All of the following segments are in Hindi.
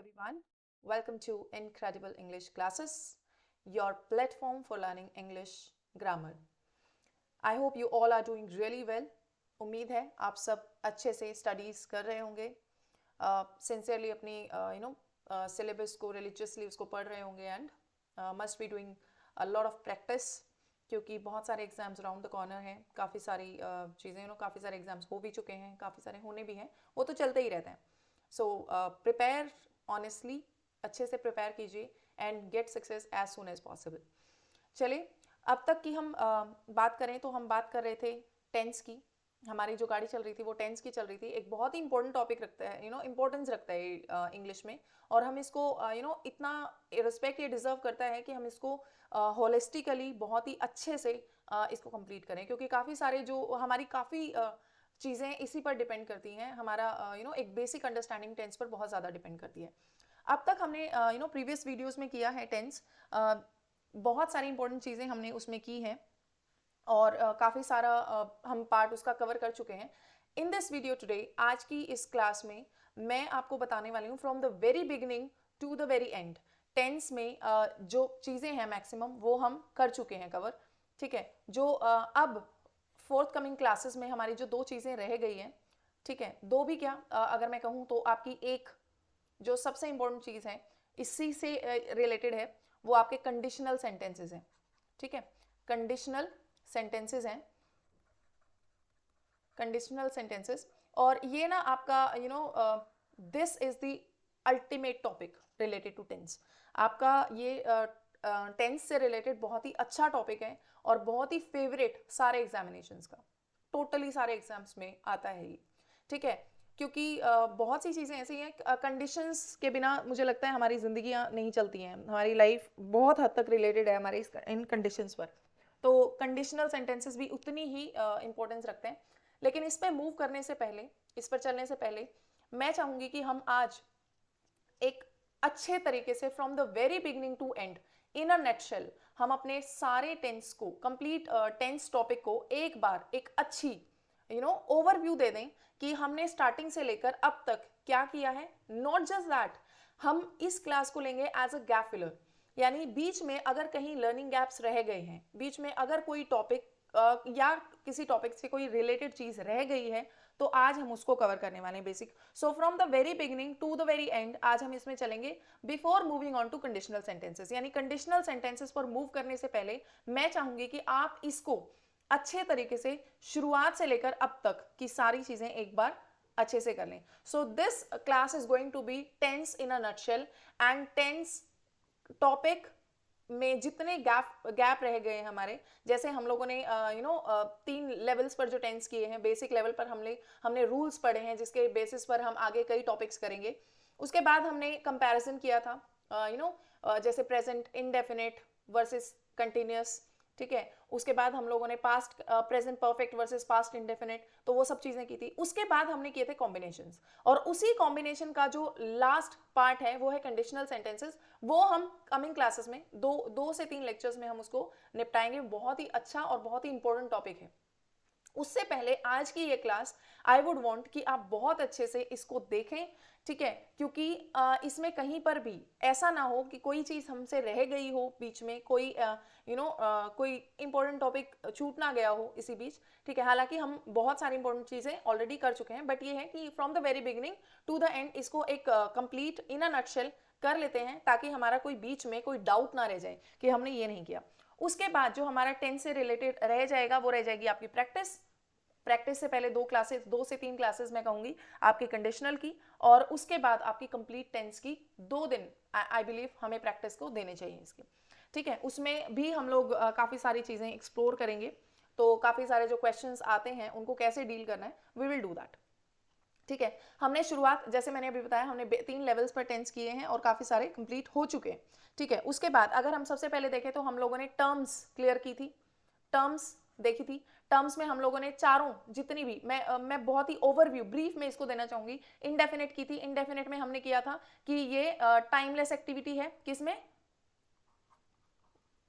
everyone. Welcome to Incredible English Classes, your platform for learning English grammar. I hope you all are doing really well. उम्मीद है आप सब अच्छे से स्टडीज़ कर रहे होंगे, सिंसियरली अपनी सिलेबस को रिलीजियसली उसको पढ़ रहे होंगे and must be doing a lot of practice, क्योंकि बहुत सारे एग्जाम्स राउंड द कॉर्नर हैं. काफ़ी सारी चीज़ें काफ़ी सारे एग्जाम्स हो भी चुके हैं, काफ़ी सारे होने भी हैं, वो तो चलते ही रहते हैं. सो प्रिपेयर ऑनेस्टली, अच्छे से प्रिपेयर कीजिए and get success as soon as possible. चलिए, अब तक की हम बात करें तो हम बात कर रहे थे टेंस की. हमारी जो गाड़ी चल रही थी वो टेंस की चल रही थी. एक बहुत ही इंपॉर्टेंट टॉपिक रखता है, इंपॉर्टेंस रखता है इंग्लिश में, और हम इसको इतना रिस्पेक्ट ये डिजर्व करता है कि हम इसको होलिस्टिकली बहुत ही अच्छे से इसको कंप्लीट करें, क्योंकि काफ़ी सारे जो हमारी काफ़ी चीज़ें इसी पर डिपेंड करती हैं. हमारा एक बेसिक अंडरस्टैंडिंग टेंस पर बहुत ज़्यादा डिपेंड करती है. अब तक हमने प्रीवियस वीडियोस में किया है टेंस, बहुत सारी इंपॉर्टेंट चीज़ें हमने उसमें की हैं और काफ़ी सारा हम पार्ट उसका कवर कर चुके हैं. इन दिस वीडियो टुडे, आज की इस क्लास में मैं आपको बताने वाली हूँ from the very beginning to the very end. Tense में जो चीज़ें हैं मैक्सिमम वो हम कर चुके हैं कवर. ठीक है, जो अब फोर्थ कमिंग क्लासेस में हमारी जो दो चीज़ें रह गई हैं, ठीक है, दो भी क्या, अगर मैं कहूँ तो आपकी एक जो सबसे इंपॉर्टेंट चीज़ है इसी से रिलेटेड है, वो आपके कंडीशनल सेंटेंसेस हैं. ठीक है, कंडीशनल सेंटेंसेस हैं, कंडीशनल सेंटेंसेस. और ये ना आपका this is the ultimate topic related to tense. आपका ये टेंस से रिलेटेड बहुत ही अच्छा टॉपिक है और बहुत ही फेवरेट सारे एग्जामिनेशंस का, टोटली सारे एग्जाम्स में आता है ये. ठीक है, क्योंकि बहुत सी चीज़ें ऐसी हैं, कंडीशंस के बिना मुझे लगता है हमारी ज़िंदगियाँ नहीं चलती हैं. हमारी लाइफ बहुत हद तक रिलेटेड है हमारे इन कंडीशंस पर. तो कंडीशनल सेंटेंसेस भी उतनी ही इंपॉर्टेंस रखते हैं. लेकिन इस पर मूव करने से पहले, इस पर चलने से पहले, मैं चाहूँगी कि हम आज एक अच्छे तरीके से from the very beginning to end, in a nutshell, हम अपने सारे टेंस को, कंप्लीट टेंस टॉपिक को एक बार एक अच्छी ओवरव्यू दे दें कि हमने स्टार्टिंग से लेकर अब तक क्या किया है. नॉट जस्ट दैट, हम इस क्लास को लेंगे एज अ गैप फिलर, यानी बीच में अगर कहीं लर्निंग गैप्स रह गए हैं, बीच में अगर कोई टॉपिक या किसी टॉपिक से कोई रिलेटेड चीज रह गई है, तो आज हम उसको कवर करने वाले हैं basic. So from the very beginning to the very end आज हम इसमें चलेंगे before moving on to conditional sentences. यानी कंडीशनल सेंटेंसेस पर मूव करने से पहले मैं चाहूंगी कि आप इसको अच्छे तरीके से शुरुआत से लेकर अब तक की सारी चीजें एक बार अच्छे से कर लें. So this class is going to be tense in a nutshell, and tense topic में जितने गैप रह गए हैं हमारे, जैसे हम लोगों ने 3 लेवल्स पर जो टेंस किए हैं, बेसिक लेवल पर हमने रूल्स पढ़े हैं जिसके बेसिस पर हम आगे कई टॉपिक्स करेंगे. उसके बाद हमने कंपैरिजन किया था, जैसे प्रेजेंट इंडेफिनिट वर्सेस कंटिन्यूअस. ठीक है, उसके बाद हम लोगों ने past present perfect versus past indefinite, तो वो सब चीजें की थी. उसके बाद हमने किए थे कॉम्बिनेशंस, और उसी कॉम्बिनेशन का जो लास्ट पार्ट है वो है कंडीशनल सेंटेंसेस. वो हम कमिंग क्लासेस में 2 से 3 लेक्चर्स में हम उसको निपटाएंगे. बहुत ही अच्छा और बहुत ही इंपॉर्टेंट टॉपिक है. उससे पहले आज की ये क्लास आई वुड वांट कि आप बहुत अच्छे से इसको देखें. ठीक है, क्योंकि इसमें कहीं पर भी ऐसा ना हो कि कोई चीज़ हमसे रह गई हो बीच में, कोई कोई इंपॉर्टेंट टॉपिक छूट ना गया हो इसी बीच. ठीक है, हालांकि हम बहुत सारी इंपॉर्टेंट चीज़ें ऑलरेडी कर चुके हैं, बट ये है कि from the very beginning to the end इसको एक कंप्लीट इन अ नटशेल कर लेते हैं, ताकि हमारा कोई बीच में कोई डाउट ना रह जाए कि हमने ये नहीं किया. उसके बाद जो हमारा टेंस से रिलेटेड रह जाएगा वो रह जाएगी आपकी प्रैक्टिस. प्रैक्टिस से पहले 2 से 3 क्लासेस मैं कहूंगी आपकी कंडीशनल की, और उसके बाद आपकी कंप्लीट टेंस की 2 दिन आई बिलीव हमें प्रैक्टिस को देने चाहिए इसके. ठीक है, उसमें भी हम लोग काफ़ी सारी चीज़ें एक्सप्लोर करेंगे. तो काफ़ी सारे जो क्वेश्चंस आते हैं उनको कैसे डील करना है, वी विल डू दैट. ठीक है, हमने शुरुआत, जैसे मैंने अभी बताया, हमने 3 लेवल्स पर टेंस किए हैं और काफ़ी सारे कंप्लीट हो चुके हैं. ठीक है, उसके बाद अगर हम सबसे पहले देखें तो हम लोगों ने टर्म्स क्लियर की थी, टर्म्स देखी थी. टर्म्स में हम लोगों ने चारों जितनी भी, मैं बहुत ही ओवरव्यू ब्रीफ में इसको देना चाहूंगी. इंडेफिनिट की थी. इंडेफिनिट में हमने किया था कि ये टाइमलेस एक्टिविटी है. किसमें?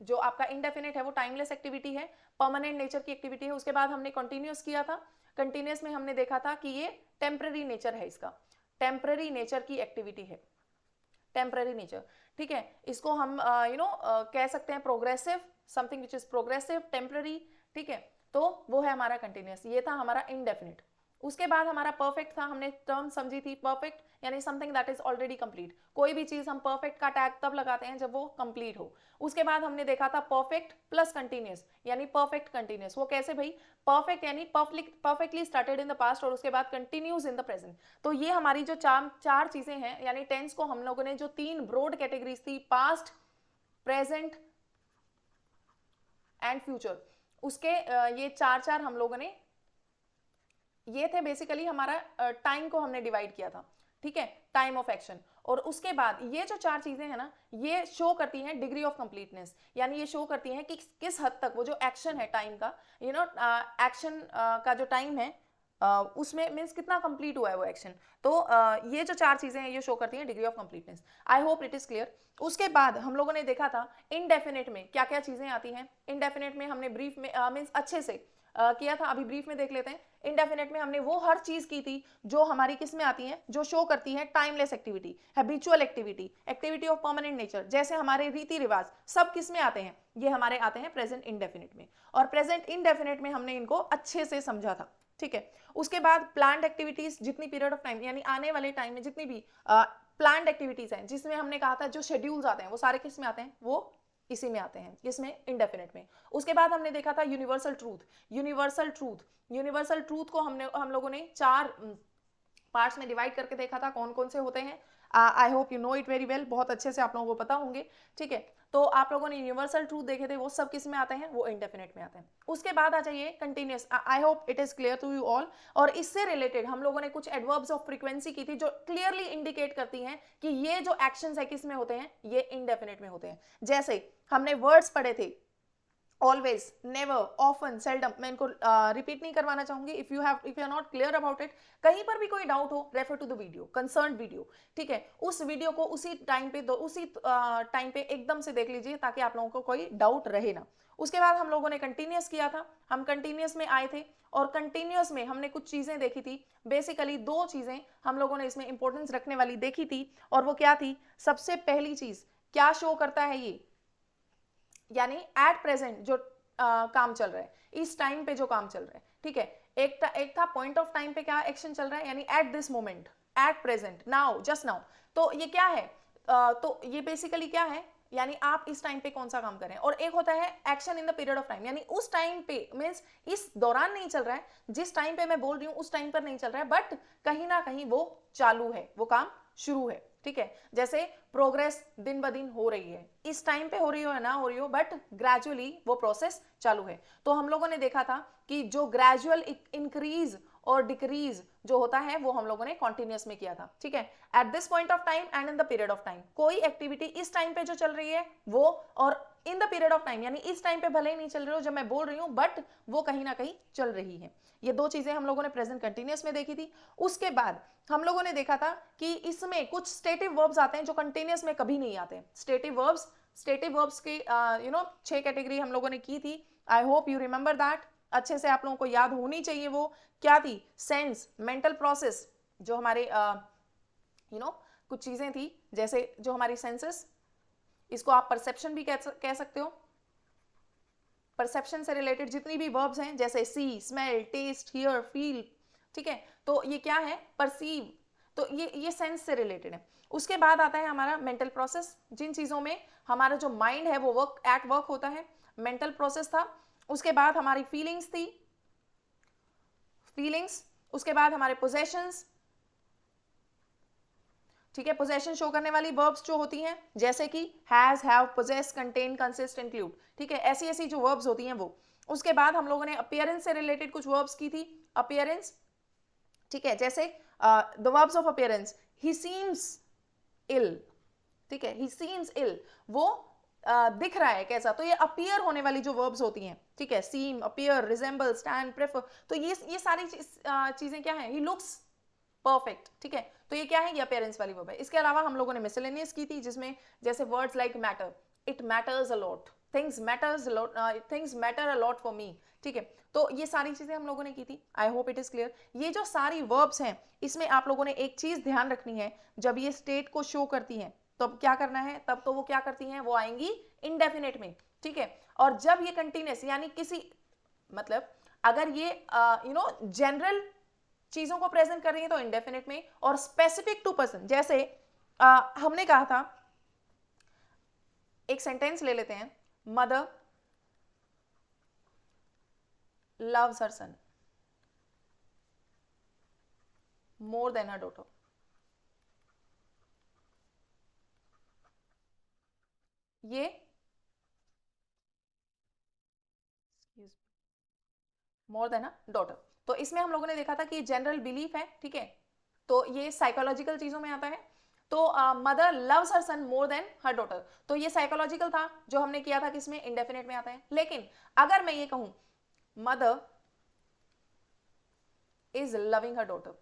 जो आपका इंडेफिनिट है वो टाइमलेस एक्टिविटी है, परमानेंट नेचर की एक्टिविटी है. उसके बाद हमने कंटिन्यूअस किया था. कंटिन्यूअस में हमने देखा था कि ये टेम्पररी नेचर है, इसका टेम्पररी नेचर की एक्टिविटी है. टेम्पररी नेचर, ठीक है। इसको हम कह सकते हैं progressive, something which is progressive, temporary, ठीक है। तो वो है हमारा कंटिन्यूस, ये था हमारा इनडेफिनिट। उसके बाद हमारा परफेक्ट था, हमने टर्म समझी थी परफेक्ट यानी something that is already complete. कोई भी चीज हम परफेक्ट का टैग तब लगाते हैं जब वो कंप्लीट हो। उसके बाद हमने देखा था परफेक्ट प्लस कंटिन्यूस यानी परफेक्ट कंटिन्यूस। वो कैसे भाई? परफेक्ट यानी perfectly started in the past और उसके बाद कंटिन्यूज इन द प्रेजेंट। तो ये हमारी जो चार चीजें हैं, यानी टेंस को हम लोगों ने जो 3 ब्रॉड कैटेगरीज थी, पास्ट, प्रेजेंट एंड फ्यूचर, उसके ये चार हम लोगों ने, ये थे बेसिकली हमारा टाइम को हमने डिवाइड किया था, ठीक है, टाइम ऑफ एक्शन। और उसके बाद ये जो 4 चीजें हैं ना, ये शो करती हैं डिग्री ऑफ कंप्लीटनेस, यानी ये शो करती हैं कि किस हद तक वो जो एक्शन है टाइम का, एक्शन का जो टाइम है उसमें मीन्स कितना कंप्लीट हुआ है वो एक्शन। तो ये जो 4 चीजें हैं ये शो करती हैं degree of completeness. I hope it is clear. उसके बाद हम लोगों ने देखा था इनडेफिनेट में क्या क्या चीजें आती हैं। इनडेफिनेट में हमने ब्रीफ में मीन्स अच्छे से किया था, अभी ब्रीफ में देख लेते हैं। इनडेफिनेट में हमने वो हर चीज की थी जो हमारी किस में आती है, जो शो करती है timeless activity, habitual activity, activity of permanent nature, जैसे हमारे रीति रिवाज, सब किस में आते हैं, ये हमारे आते हैं प्रेजेंट इंडेफिनिट में। और प्रेजेंट इंडेफिनिट में हमने इनको अच्छे से समझा था, ठीक है। उसके बाद प्लान्ड एक्टिविटीज, जितनी पीरियड ऑफ टाइम यानी आने वाले टाइम में जितनी भी प्लान्ड एक्टिविटीज हैं, जिसमें हमने कहा था जो शेड्यूल्स आते हैं वो सारे किस में आते हैं, वो इसी में आते हैं, इसमें इंडेफिनिट में। उसके बाद हमने देखा था यूनिवर्सल ट्रूथ। यूनिवर्सल ट्रूथ को हम लोगों ने 4 पार्ट्स में डिवाइड करके देखा था, कौन कौन से होते हैं। I hope you know it very well, बहुत अच्छे से आप लोगों को पता होंगे, ठीक है। तो आप लोगों ने यूनिवर्सल ट्रूथ देखे थे, वो सब किस में आते हैं, वो इंडेफिनिट में आते हैं। उसके बाद आ जाइए continuous. I hope it is clear to you all. और इससे रिलेटेड हम लोगों ने कुछ एडवर्ब्स ऑफ फ्रीक्वेंसी की थी जो क्लियरली इंडिकेट करती हैं कि ये जो एक्शंस है किस में होते हैं, ये इंडेफिनिट में होते हैं। जैसे हमने वर्ड्स पढ़े थे, ऑलवेज, नेवर, ऑफन, सेल्डम। मैं इनको रिपीट नहीं करवाना चाहूंगी। If you are not clear about it, कहीं पर भी कोई डाउट हो, refer to the video, concern video, ठीक है। उस वीडियो को उसी टाइम पे एकदम से देख लीजिए ताकि आप लोगों को कोई डाउट रहे ना। उसके बाद हम लोगों ने कंटिन्यूअस किया था, हम कंटिन्यूअस में आए थे और कंटिन्यूअस में हमने कुछ चीजें देखी थी। बेसिकली 2 चीजें हम लोगों ने इसमें इंपॉर्टेंस रखने वाली देखी थी, और वो क्या थी? सबसे पहली चीज क्या शो करता है ये, यानी एट प्रेजेंट जो काम चल रहा है, इस टाइम पे जो काम चल रहा है, ठीक है। एक था पॉइंट ऑफ टाइम पे क्या एक्शन चल रहा है, यानी at this moment, at present, now, just now. तो ये क्या है? तो ये बेसिकली क्या है, यानी आप इस टाइम पे कौन सा काम करें। और एक होता है action in the period of time, यानी उस टाइम पे मीन्स इस दौरान नहीं चल रहा है, जिस टाइम पे मैं बोल रही हूँ उस टाइम पर नहीं चल रहा है, बट कहीं ना कहीं वो चालू है, वो काम शुरू है, ठीक है। जैसे प्रोग्रेस दिन ब दिन हो रही है, इस टाइम पे हो रही हो या ना हो रही हो, बट ग्रेजुअली वो प्रोसेस चालू है। तो हम लोगों ने देखा था कि जो ग्रेजुअल इंक्रीज और डिक्रीज जो होता है वो हम लोगों ने कॉन्टिन्यूअस में किया था, ठीक है। At this point of time and in the period of time, कोई एक्टिविटी इस टाइम पे जो चल रही है वो, और in the period of time यानी इस टाइम पे भले ही नहीं चल रही हो जब मैं बोल रही हूँ, बट वो कहीं ना कहीं चल रही है। ये 2 चीजें हम लोगों ने प्रेजेंट कंटिन्यूअस में देखी थी। उसके बाद हम लोगों ने देखा था कि इसमें कुछ स्टेटिव वर्ब्स आते हैं जो कंटिन्यूअस में कभी नहीं आते। स्टेटिव वर्ब्स के 6 कैटेगरी हम लोगों ने की थी। I hope you remember that, अच्छे से आप लोगों को याद होनी चाहिए। वो क्या थी? सेंस, मेंटल प्रोसेस, जो हमारे कुछ चीजें थी, जैसे जो हमारी सेंसेस, इसको आप परसेप्शन भी कह सकते हो। परसेप्शन से रिलेटेड जितनी भी वर्ब्स हैं, जैसे सी, स्मेल, टेस्ट, हियर, फील, ठीक है, तो ये क्या है? परसीव। तो ये सेंस से रिलेटेड है। उसके बाद आता है हमारा मेंटल प्रोसेस, जिन चीजों में हमारा जो माइंड है वो वर्क होता है, मेंटल प्रोसेस था। उसके बाद हमारी फीलिंग्स थी, उसके बाद हमारे पोजेशंस, ठीक है। पोजेशन शो करने वाली वर्ब्स जो होती हैं, जैसे कि has, have, possess, contain, consist, include, ठीक है, ऐसी जो वर्ब्स होती हैं वो। उसके बाद हम लोगों ने अपीयरेंस से रिलेटेड कुछ वर्ब्स की थी, अपीयरेंस, ठीक है, जैसे the verbs of appearance, he seems ill, ठीक है, ही सीम्स इल, वो दिख रहा है कैसा, तो ये अपीयर होने वाली जो वर्ब्स होती हैं, ठीक है, सीम, अपीयर, रिजेंबल, स्टैंड, प्रेफर, तो ये सारी चीजें क्या है? ही लुक्स परफेक्ट, ठीक है, तो ये क्या है? ये अपीयरेंस वाली वर्ब है। इसके अलावा हम लोगों ने मिसलेनियस की थी, जिसमें जैसे words like matter, it matters a lot, things matter a lot for me, ठीक है, तो ये सारी चीजें हम लोगों ने की थी। आई होप इट इज क्लियर। ये जो सारी वर्ब्स हैं, इसमें आप लोगों ने एक चीज ध्यान रखनी है, जब ये स्टेट को शो करती हैं, तो अब क्या करना है, तब तो वो क्या करती हैं, वो आएंगी इंडेफिनेट में, ठीक है। और जब ये कंटिन्यूस यानी किसी मतलब अगर ये जनरल चीजों को प्रेजेंट कर रही है तो इंडेफिनेट में, और स्पेसिफिक टू पर्सन, जैसे हमने कहा था, एक सेंटेंस ले लेते हैं, मदर लव्स हर सन मोर देन हर डॉटर। ये मोर देन अ डॉटर, तो इसमें हम लोगों ने देखा था कि जनरल बिलीफ है, ठीक है, तो ये साइकोलॉजिकल चीजों में आता है। तो मदर लव्स हर सन मोर देन हर डॉटर, तो ये साइकोलॉजिकल था जो हमने किया था, किसमें, इंडेफिनेट में आता है। लेकिन अगर मैं ये कहूं mother is loving her daughter,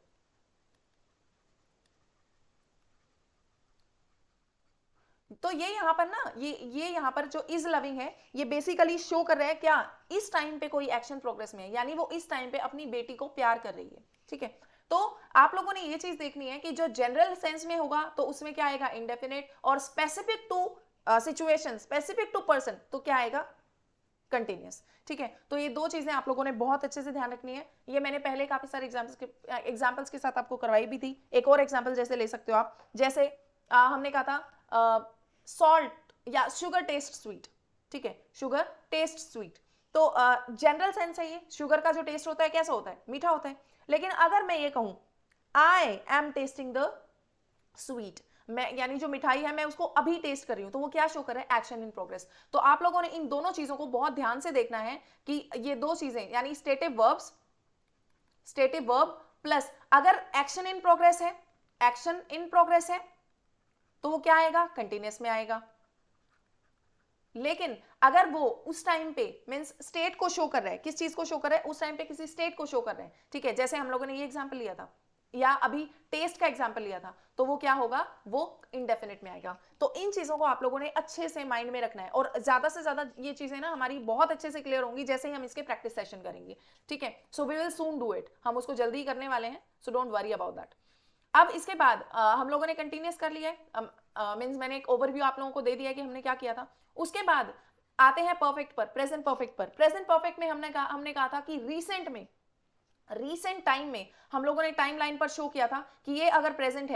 तो ये यहां पर ना, ये यहां पर जो इज लविंग है, ये बेसिकली शो कर रहा है क्या, इस टाइम पे कोई एक्शन प्रोग्रेस में है, यानी वो इस टाइम पे अपनी बेटी को प्यार कर रही है, ठीक है। तो आप लोगों ने ये चीज देखनी है कि जो जनरल सेंस में होगा तो उसमें क्या आएगा, इंडेफिनेट, और specific to situation, specific to person, तो क्या आएगा, कंटिन्यूअस, ठीक है। तो ये दो चीजें आप लोगों ने बहुत अच्छे से ध्यान रखनी है। ये मैंने पहले काफी सारे एग्जाम्पल्स के साथ आपको करवाई भी थी। एक और एग्जाम्पल जैसे ले सकते हो आप, जैसे हमने कहा था सॉल्ट या शुगर टेस्ट स्वीट, ठीक है, शुगर टेस्ट स्वीट, तो जनरल सेंस है, ये शुगर का जो टेस्ट होता है कैसा होता है, मीठा होता है। लेकिन अगर मैं ये कहूं I am testing the sweet, मैं यानी जो मिठाई है मैं उसको अभी टेस्ट कर रही हूं, तो वो क्या शो कर रहा है, एक्शन इन प्रोग्रेस। तो आप लोगों ने इन दोनों चीजों को बहुत ध्यान से देखना है कि ये दो चीजें यानी stative verbs, stative verb plus अगर एक्शन इन प्रोग्रेस है, एक्शन इन प्रोग्रेस है तो वो क्या आएगा, कंटिन्यूअस में आएगा। लेकिन अगर वो उस टाइम पे मींस स्टेट को शो कर रहा है, किस चीज को शो कर रहा है, उस टाइम पे किसी स्टेट को शो कर रहे हैं, ठीक है, जैसे हम लोगों ने ये एग्जांपल लिया था या अभी टेस्ट का एग्जांपल लिया था, तो वो क्या होगा, वो इंडेफिनिट में आएगा। तो इन चीजों को आप लोगों ने अच्छे से माइंड में रखना है, और ज्यादा से ज्यादा ये चीजें ना हमारी बहुत अच्छे से क्लियर होंगी जैसे ही हम इसके प्रैक्टिस सेशन करेंगे, ठीक है। So we will soon do it, हम उसको जल्दी करने वाले हैं, so don't worry about that. अब इसके बाद हम लोगों ने कंटिन्यूस कर लिया है, मींस मैंने एक ओवरव्यू आप लोगों को दे दिया है कि हमने क्या किया था। उसके बाद आते हैं परफेक्ट पर, प्रेजेंट परफेक्ट पर। प्रेजेंट परफेक्ट में हमने कहा था कि रीसेंट में, रीसेंट टाइम में हम लोगों ने टाइम लाइन पर शो किया था कि ये अगर प्रेजेंट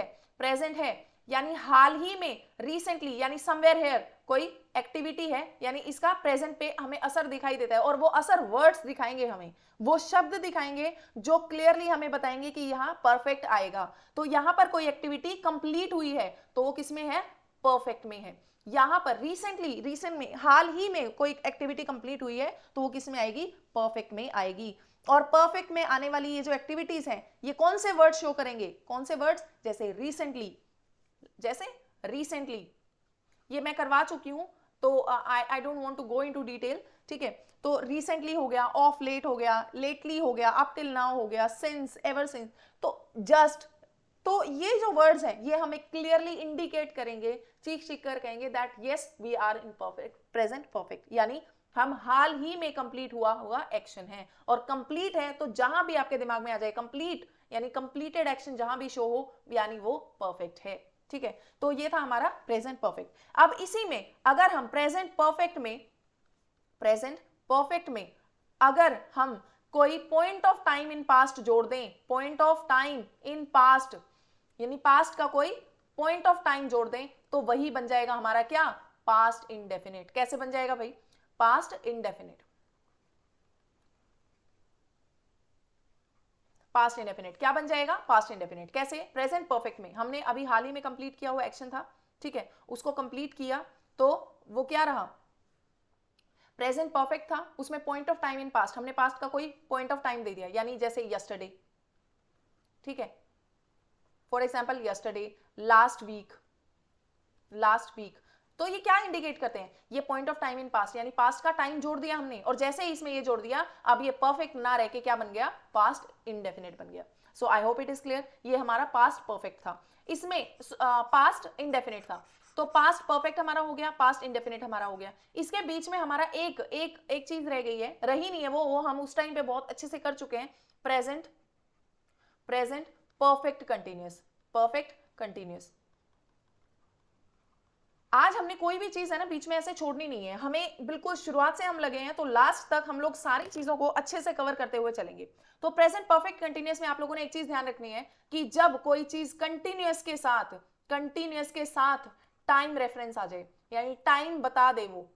है यानी हाल ही में, रिसेंटली यानी समवेयर हेयर कोई एक्टिविटी है, यानी इसका प्रेजेंट पे हमें असर दिखाई देता है, और वो असर वर्ड्स दिखाएंगे हमें, वो शब्द दिखाएंगे जो क्लियरली हमें बताएंगे कि यहाँ परफेक्ट आएगा। तो यहां पर कोई एक्टिविटी कंप्लीट हुई है तो वो किसमें है, परफेक्ट में है। यहां पर रिसेंटली, रिसेंट में, हाल ही में कोई एक्टिविटी कंप्लीट हुई है तो वो किस में आएगी, परफेक्ट में आएगी। और परफेक्ट में आने वाली ये जो एक्टिविटीज हैं ये कौन से वर्ड शो करेंगे, कौन से वर्ड्स, जैसे रिसेंटली, जैसे रिसेंटली ये मैं करवा चुकी हूं, तो I don't want to go into detail, ठीक है। तो रिसेंटली हो गया, ऑफ लेट हो गया, लेटली हो गया, अप टिल नाउ हो गया, सिंस, एवर सिंस, तो जस्ट, तो ये जो वर्ड्स हैं ये हमें क्लियरली इंडिकेट करेंगे, चीख चीख कर कहेंगे that yes we are in perfect, present perfect, यानी हम हाल ही में कंप्लीट हुआ एक्शन है। और कंप्लीट है तो जहां भी आपके दिमाग में आ जाए कंप्लीट, यानी कंप्लीटेड एक्शन जहां भी शो हो, यानी वो परफेक्ट है, ठीक है। तो ये था हमारा प्रेजेंट परफेक्ट। अब इसी में अगर हम प्रेजेंट परफेक्ट में अगर हम कोई point of time in past जोड़ दें, point of time in past यानी पास्ट का कोई पॉइंट ऑफ टाइम जोड़ दें, तो वही बन जाएगा हमारा क्या, पास्ट इंडेफिनिट। कैसे बन जाएगा भाई, पास्ट इंडेफिनिट, पास्ट इंडेफिनिट क्या बन जाएगा, पास्ट इंडेफिनिट। कैसे, प्रेजेंट परफेक्ट में हमने अभी हाल ही में कंप्लीट किया हुआ एक्शन था, ठीक है, उसको कंप्लीट किया तो वो क्या रहा, प्रेजेंट परफेक्ट था, उसमें point of time in past, हमने पास्ट का कोई पॉइंट ऑफ टाइम दे दिया, यानी जैसे यस्टरडे, ठीक है, for example yesterday, last week, तो ये क्या इंडिकेट करते हैं, ये point of time in past, यानी पास्ट का टाइम जोड़ दिया हमने, और जैसे ही इसमें ये जोड़ दिया अब ये परफेक्ट ना रह के क्या बन गया, पास्ट इंडेफिनिट बन गया। So I hope it is clear, ये हमारा पास्ट परफेक्ट था, इसमें पास्ट इंडेफिनिट था, तो पास्ट परफेक्ट हमारा हो गया, पास्ट इंडेफिनिट हमारा हो गया। इसके बीच में हमारा एक चीज रह गई है, रही नहीं है, वो हम उस टाइम पे बहुत अच्छे से कर चुके हैं, present perfect continuous, perfect continuous, आज हमने कोई भी चीज है ना बीच में ऐसे छोड़नी नहीं है, हमें बिल्कुल शुरुआत से हम लगे हैं तो लास्ट तक हम लोग सारी चीजों को अच्छे से कवर करते हुए चलेंगे। तो प्रेजेंट परफेक्ट कंटिन्यूअस में आप लोगों ने एक चीज ध्यान रखनी है कि जब कोई चीज कंटिन्यूअस के साथ टाइम रेफरेंस आ जाए, यानी टाइम बता दे वो,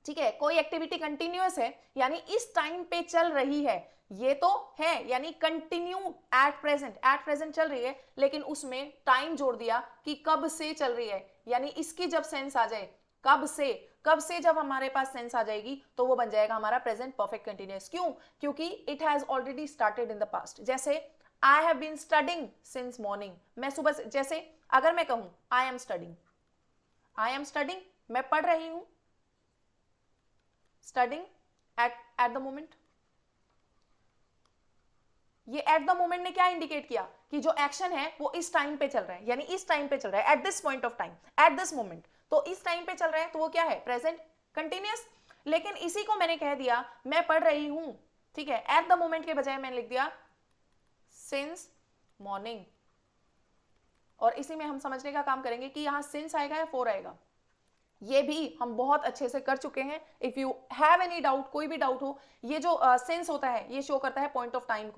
ठीक है, कोई एक्टिविटी कंटिन्यूअस है यानी इस टाइम पे चल रही है, ये तो है यानी कंटिन्यू एट प्रेजेंट चल रही है, लेकिन उसमें टाइम जोड़ दिया कि कब से चल रही है, यानी इसकी जब सेंस आ जाए कब से जब हमारे पास सेंस आ जाएगी तो वो बन जाएगा हमारा प्रेजेंट परफेक्ट कंटिन्यूअस। क्यों? क्योंकि it has already started in the past. जैसे I have been studying since morning, मैं सुबह से, जैसे अगर मैं कहूं आई एम स्टडिंग, मैं पढ़ रही हूं, स्टडिंग एट द मोमेंट, ये एट द मोमेंट ने क्या इंडिकेट किया कि जो एक्शन है वो इस टाइम पे चल रहा है, यानी इस टाइम पे चल रहा है, at this point of time, at this moment, तो इस टाइम पे चल रहा है तो वो क्या है? Present continuous. लेकिन इसी को मैंने कह दिया मैं पढ़ रही हूं, ठीक है, एट द मोमेंट के बजाय मैंने लिख दिया सिंस मॉर्निंग, और इसी में हम समझने का काम करेंगे कि यहां सिंस आएगा या फोर आएगा, ये भी हम बहुत अच्छे से कर चुके हैं। If you have any doubt, कोई भी डाउट हो, ये जो सेंस होता है ये शो करता है पॉइंट ऑफ टाइम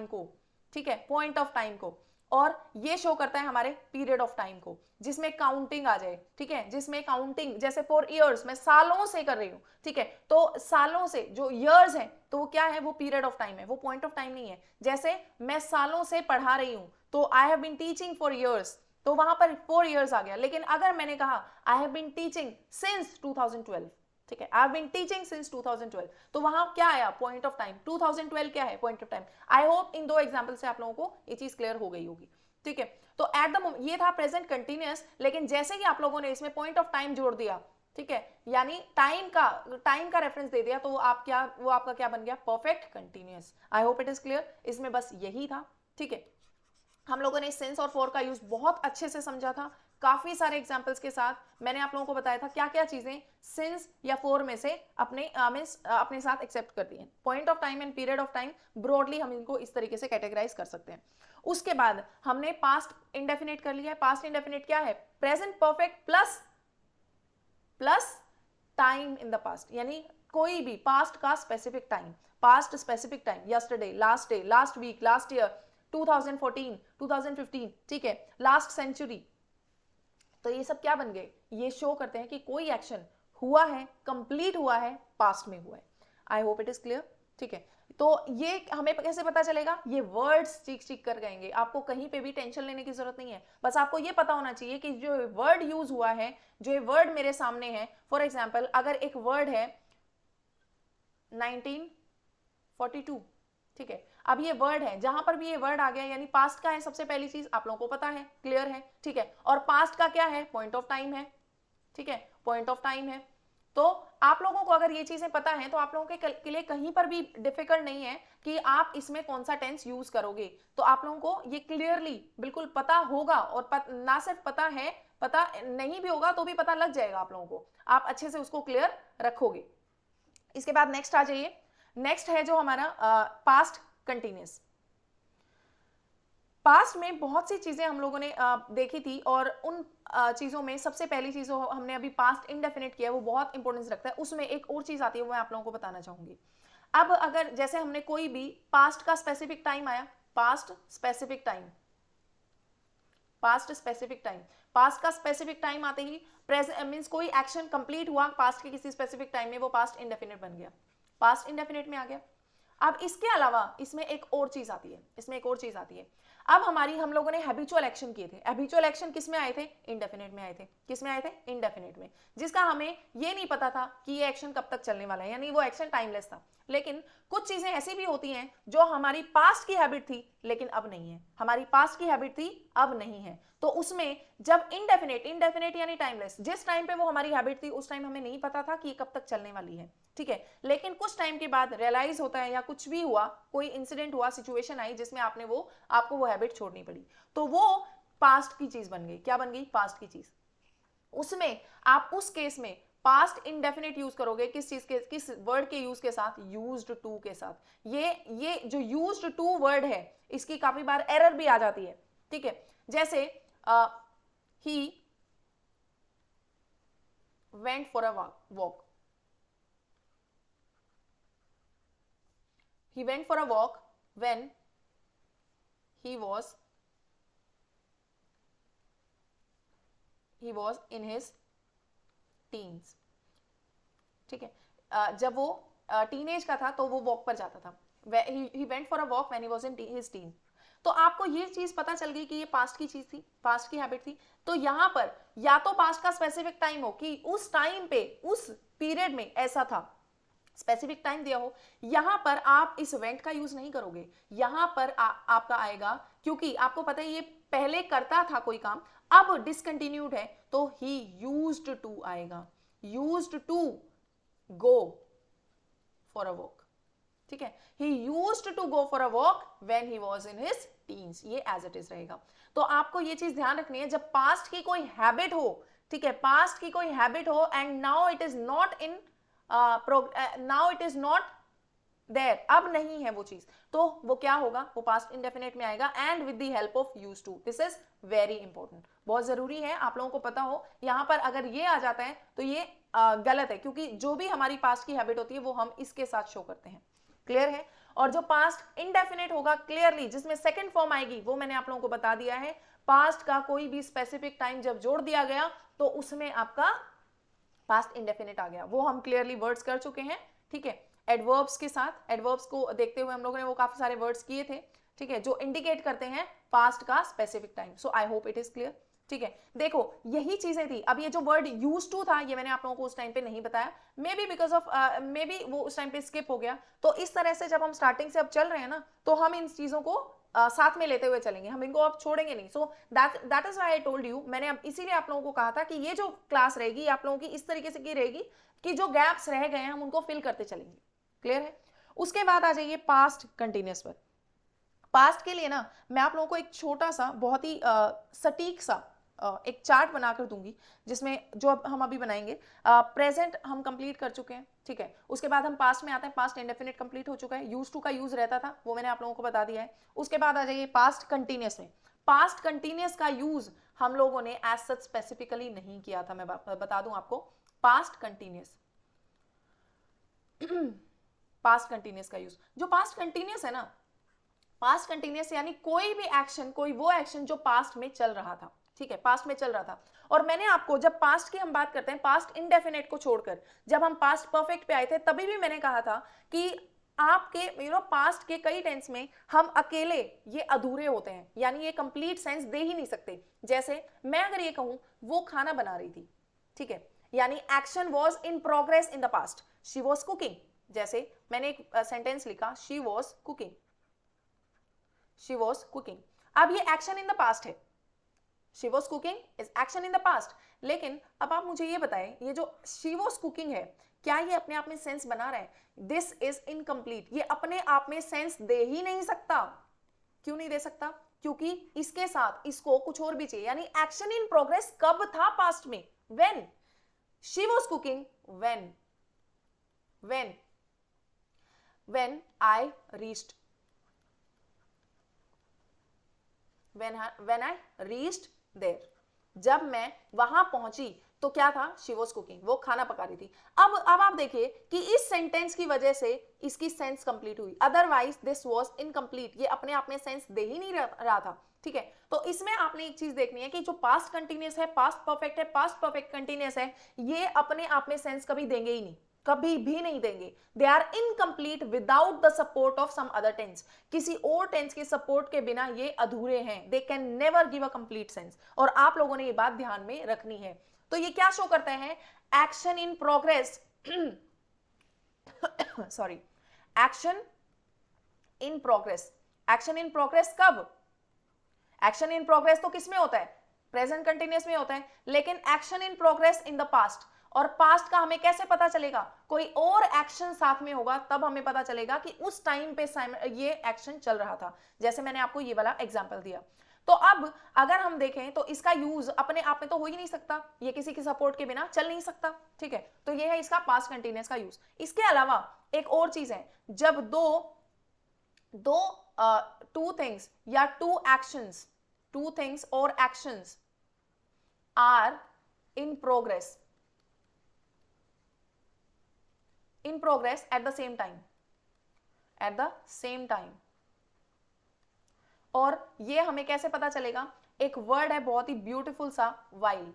को, ठीक है, पॉइंट ऑफ टाइम को, और ये शो करता है हमारे पीरियड ऑफ टाइम को, जिसमें काउंटिंग आ जाए, ठीक है, जिसमें काउंटिंग, जैसे फॉर इयर्स मैं सालों से कर रही हूं, ठीक है, तो सालों से जो इयर्स है तो वो क्या है? वो पीरियड ऑफ टाइम है, वो पॉइंट ऑफ टाइम नहीं है। जैसे मैं सालों से पढ़ा रही हूं तो I have been teaching for years, तो वहां पर 4 इयर्स आ गया। लेकिन अगर मैंने कहा I have been teaching since 2012, ठीक है, I have been teaching since 2012, तो वहां क्या आया? Point of time. 2012 क्या है? Point of time. I hope इन दो एग्जांपल से आप लोगों को ये चीज क्लियर हो गई होगी, ठीक है। तो एट द मोमेंट ये था प्रेजेंट कंटिन्यूअस, लेकिन जैसे ही आप लोगों ने इसमें पॉइंट ऑफ टाइम जोड़ दिया, ठीक है, यानी टाइम का रेफरेंस दे दिया, तो वो आपका क्या बन गया? Perfect continuous. I hope it is clear. इसमें बस यही था, ठीक है। हम लोगों ने सिंस और फॉर का यूज बहुत अच्छे से समझा था, काफी सारे एग्जांपल्स के साथ मैंने आप लोगों को बताया था क्या क्या चीजें सिंस या फॉर में से अपने साथ एक्सेप्ट करती हैं। Point of time and period of time broadly हम इनको इस तरीके से कैटेगराइज कर सकते हैं। उसके बाद हमने पास्ट इंडेफिनिट कर लिया है। पास्ट इंडेफिनिट क्या है? Present perfect plus time in the past, यानी कोई भी पास्ट का specific time, past specific time, yesterday, last day, last week, last year, 2014, 2015, ठीक है, लास्ट सेंचुरी, तो ये सब क्या बन गए? ये शो करते हैं कि कोई एक्शन हुआ है, कंप्लीट हुआ है, पास्ट में हुआ है। I hope it is clear, ठीक है। तो ये हमें कैसे पता चलेगा? ये वर्ड्स चीक कर गएंगे, आपको कहीं पे भी टेंशन लेने की जरूरत नहीं है, बस आपको ये पता होना चाहिए कि जो वर्ड यूज हुआ है, जो वर्ड मेरे सामने है, फॉर एग्जाम्पल अगर एक वर्ड है 1942, ठीक है, अब ये वर्ड है, जहां पर भी ये वर्ड आ गया यानी पास्ट का है, सबसे पहली चीज आप लोगों को पता है, क्लियर है, ठीक है, और पास्ट का क्या है? पॉइंट ऑफ टाइम है, ठीक है, पॉइंट ऑफ टाइम है। तो आप लोगों को अगर ये चीजें पता है तो आप लोगों के लिए कहीं पर भी डिफिकल्ट नहीं है कि आप इसमें कौन सा टेंस यूज करोगे। तो आप लोगों को ये क्लियरली बिल्कुल पता होगा, और ना सिर्फ पता है, पता नहीं भी होगा तो भी पता लग जाएगा आप लोगों को, आप अच्छे से उसको क्लियर रखोगे। इसके बाद नेक्स्ट आ जाइए। नेक्स्ट है जो हमारा पास्ट कंटिन्यूअस। पास्ट में बहुत सी चीजें हम लोगों ने देखी थी, और उन चीजों में सबसे पहली चीज हमने अभी पास्ट इंडेफिनिट किया है, वो बहुत इंपॉर्टेंस रखता है। उसमें एक और चीज आती है, वो मैं आप लोगों को बताना चाहूंगी। अब अगर जैसे हमने कोई भी पास्ट का स्पेसिफिक टाइम आया, पास्ट का स्पेसिफिक टाइम आते ही प्रेजेंट मींस कोई एक्शन कंप्लीट हुआ पास्ट के किसी स्पेसिफिक टाइम में, वो पास्ट इंडेफिनिट बन गया, पास्ट इंडेफिनिट में आ गया। अब इसके अलावा इसमें एक और चीज आती है, अब हम लोगों ने हैबिचुअल एक्शन किए थे। हैबिचुअल एक्शन किस में आए थे? इंडेफिनिट में आए थे। किस में आए थे? इंडेफिनिट में, जिसका हमें ये नहीं पता था कि ये एक्शन कब तक चलने वाला है, यानी वो एक्शन टाइमलेस था। लेकिन कुछ चीजें ऐसी भी होती हैं जो हमारी पास्ट की हैबिट थी लेकिन अब नहीं है, हमारी पास्ट की हैबिट थी अब नहीं है, तो उसमें जब इंडेफिनिट यानी टाइमलेस, जिस टाइम पे वो हमारी हैबिट थी उस टाइम हमें नहीं पता था कि ये कब तक चलने वाली है, ठीक है, लेकिन कुछ टाइम के बाद रियलाइज होता है, या कुछ भी हुआ, कोई इंसिडेंट हुआ, सिचुएशन आई जिसमें आपको वो हैबिट छोड़नी पड़ी, तो वो पास्ट की चीज बन गई। क्या बन गई? पास्ट की चीज। उसमें आप उस केस में पास्ट इंडेफिनिट यूज करोगे, किस वर्ड के यूज के साथ? यूज्ड टू के साथ। ये जो यूज्ड टू वर्ड है इसकी काफी बार एरर भी आ जाती है, ठीक है, जैसे ही went for a walk. He went for a walk when he was in his teens. ठीक है, जब वो टीनेज का था तो वो वॉक पर जाता था. He went for a walk when he was in his teen. तो आपको ये चीज पता चल गई कि ये पास्ट की चीज थी, पास्ट की हैबिट थी. तो यहां पर या तो पास्ट का स्पेसिफिक टाइम हो कि उस टाइम पे उस पीरियड में ऐसा था, स्पेसिफिक टाइम दिया हो. यहां पर आप इस वेंट का यूज नहीं करोगे, यहां पर आपका आएगा, क्योंकि आपको पता है ये पहले करता था कोई काम, अब डिसकंटिन्यूड है, तो ही यूज्ड टू आएगा. Used to go for a walk. ठीक है, he used to go for a walk when he was in his teens. ये as it is रहेगा. तो आपको ये चीज ध्यान रखनी है, जब पास्ट की कोई हैबिट हो, ठीक है, पास्ट की कोई हैबिट हो and now it is not in, now it is not there, अब नहीं है वो चीज, तो वो क्या होगा, वो पास्ट इंडेफिनेट में आएगा and with the help of used to. This is very important, बहुत जरूरी है आप लोगों को पता हो. यहां पर अगर ये आ जाता है तो ये गलत है, क्योंकि जो भी हमारी पास्ट की हैबिट होती है वो हम इसके साथ शो करते हैं. क्लियर है. और जो पास्ट इंडेफिनेट होगा क्लियरली, जिसमें सेकंड फॉर्म आएगी, वो मैंने आप लोगों को बता दिया है. पास्ट का कोई भी स्पेसिफिक टाइम जब जोड़ दिया गया तो उसमें आपका पास्ट इंडेफिनेट आ गया. वो हम क्लियरली वर्ड्स कर चुके हैं. ठीक है, एडवर्ब्स के साथ, एडवर्ब्स को देखते हुए हम लोगों ने वो काफी सारे वर्ड्स किए थे. ठीक है, जो इंडिकेट करते हैं पास्ट का specific time. So I hope it is clear. ठीक है, देखो यही चीजें थी. अब ये जो वर्ड यूज टू था ये मैंने आप लोगों को उस टाइम पे नहीं बताया, may be because of, may be वो उस टाइम पे स्किप हो गया. तो इस तरह से जब हम स्टार्टिंग से अब चल रहे हैं ना, तो हम इन चीजों को साथ में लेते हुए चलेंगे, हम इनको अब छोड़ेंगे नहीं. So that is why I told you, मैंने अब इसीलिए आप लोगों को कहा था कि ये जो क्लास रहेगी आप लोगों की इस तरीके से की रहेगी कि जो गैप्स रह गए हैं हम उनको फिल करते चलेंगे. क्लियर है. उसके बाद आ जाइए पास्ट कंटिन्यूअस पर. पास्ट के लिए ना मैं आप लोगों को एक छोटा सा बहुत ही सटीक सा एक चार्ट बनाकर दूंगी, जिसमें जो अब हम अभी बनाएंगे, प्रेजेंट हम कंप्लीट कर चुके हैं. ठीक है, उसके बाद हम पास्ट में आते हैं. पास्ट इंडेफिनिट कंप्लीट हो चुका है, यूज टू का यूज रहता था, वो मैंने आप लोगों को बता दिया है. उसके बाद आ जाइए पास्ट कंटिन्यूअस में. पास्ट कंटिन्यूअस का यूज हम लोगों ने एज सच स्पेसिफिकली नहीं किया था. मैं बता दूं आपको, पास्ट कंटिन्यूअस, पास्ट कंटिन्यूअस का यूज, जो पास्ट कंटिन्यूअस है ना, पास्ट कंटिन्यूअस यानी कोई भी एक्शन, कोई वो एक्शन जो पास्ट में चल रहा था. ठीक है, पास्ट में चल रहा था. और मैंने आपको, जब पास्ट की हम बात करते हैं, पास्ट इंडेफिनेट को छोड़कर, जब हम पास्ट परफेक्ट पे आए थे तभी भी मैंने कहा था कि आपके पास्ट के कई टेंस में हम अकेले ये अधूरे होते हैं, यानी ये कंप्लीट सेंस दे ही नहीं सकते. जैसे मैं अगर ये कहूं वो खाना बना रही थी, ठीक है, यानी action was in progress in the past, she was cooking. जैसे मैंने एक सेंटेंस लिखा, she was cooking, she was cooking. अब ये एक्शन इन द पास्ट है, she was cooking is action in the past. लेकिन अब आप मुझे ये बताएं, ये जो she was cooking है, क्या ये अपने आप में सेंस बना रहा है? This is incomplete. ये अपने आप में सेंस दे ही नहीं सकता. क्यों नहीं दे सकता? क्योंकि इसके साथ इसको कुछ और भी चाहिए, यानी एक्शन इन प्रोग्रेस कब था पास्ट में? When she was cooking, when I reached, when I reached there, जब मैं वहां पहुंची तो क्या था? शी वॉज कुकिंग, वो खाना पका रही थी. अब आप देखिए कि इस सेंटेंस की वजह से इसकी सेंस कंप्लीट हुई, अदरवाइज दिस वॉज इनकम्प्लीट. ये अपने आप में सेंस दे ही नहीं रहा था. ठीक है, तो इसमें आपने एक चीज देखनी है कि जो पास्ट कंटिन्यूअस है, पास्ट परफेक्ट है, पास्ट परफेक्ट कंटिन्यूअस है, ये अपने आप में सेंस कभी देंगे ही नहीं, कभी भी नहीं देंगे. They are incomplete without the support of some other tense. किसी और टेंस के सपोर्ट के बिना ये अधूरे हैं. They can never give a complete sense. और आप लोगों ने ये बात ध्यान में रखनी है. तो ये क्या शो करता है? Action in progress, sorry, action in progress. Action in progress कब? एक्शन इन प्रोग्रेस तो किस में होता है? प्रेजेंट कंटिन्यूअस में होता है. लेकिन action in progress in the past, और पास्ट का हमें कैसे पता चलेगा? कोई और एक्शन साथ में होगा तब हमें पता चलेगा कि उस टाइम पे ये एक्शन चल रहा था. जैसे मैंने आपको ये वाला एग्जांपल दिया. तो अब अगर हम देखें तो इसका यूज अपने आप में तो हो ही नहीं सकता, ये किसी के सपोर्ट के बिना चल नहीं सकता. ठीक है, तो ये है इसका पास्ट कंटिन्यूअस का यूज. इसके अलावा एक और चीज है, जब टू थिंग्स या टू थिंग्स और actions are in progress, in progress at the same time, at the same time. और ये हमें कैसे पता चलेगा? एक वर्ड है बहुत ही ब्यूटीफुल सा, while,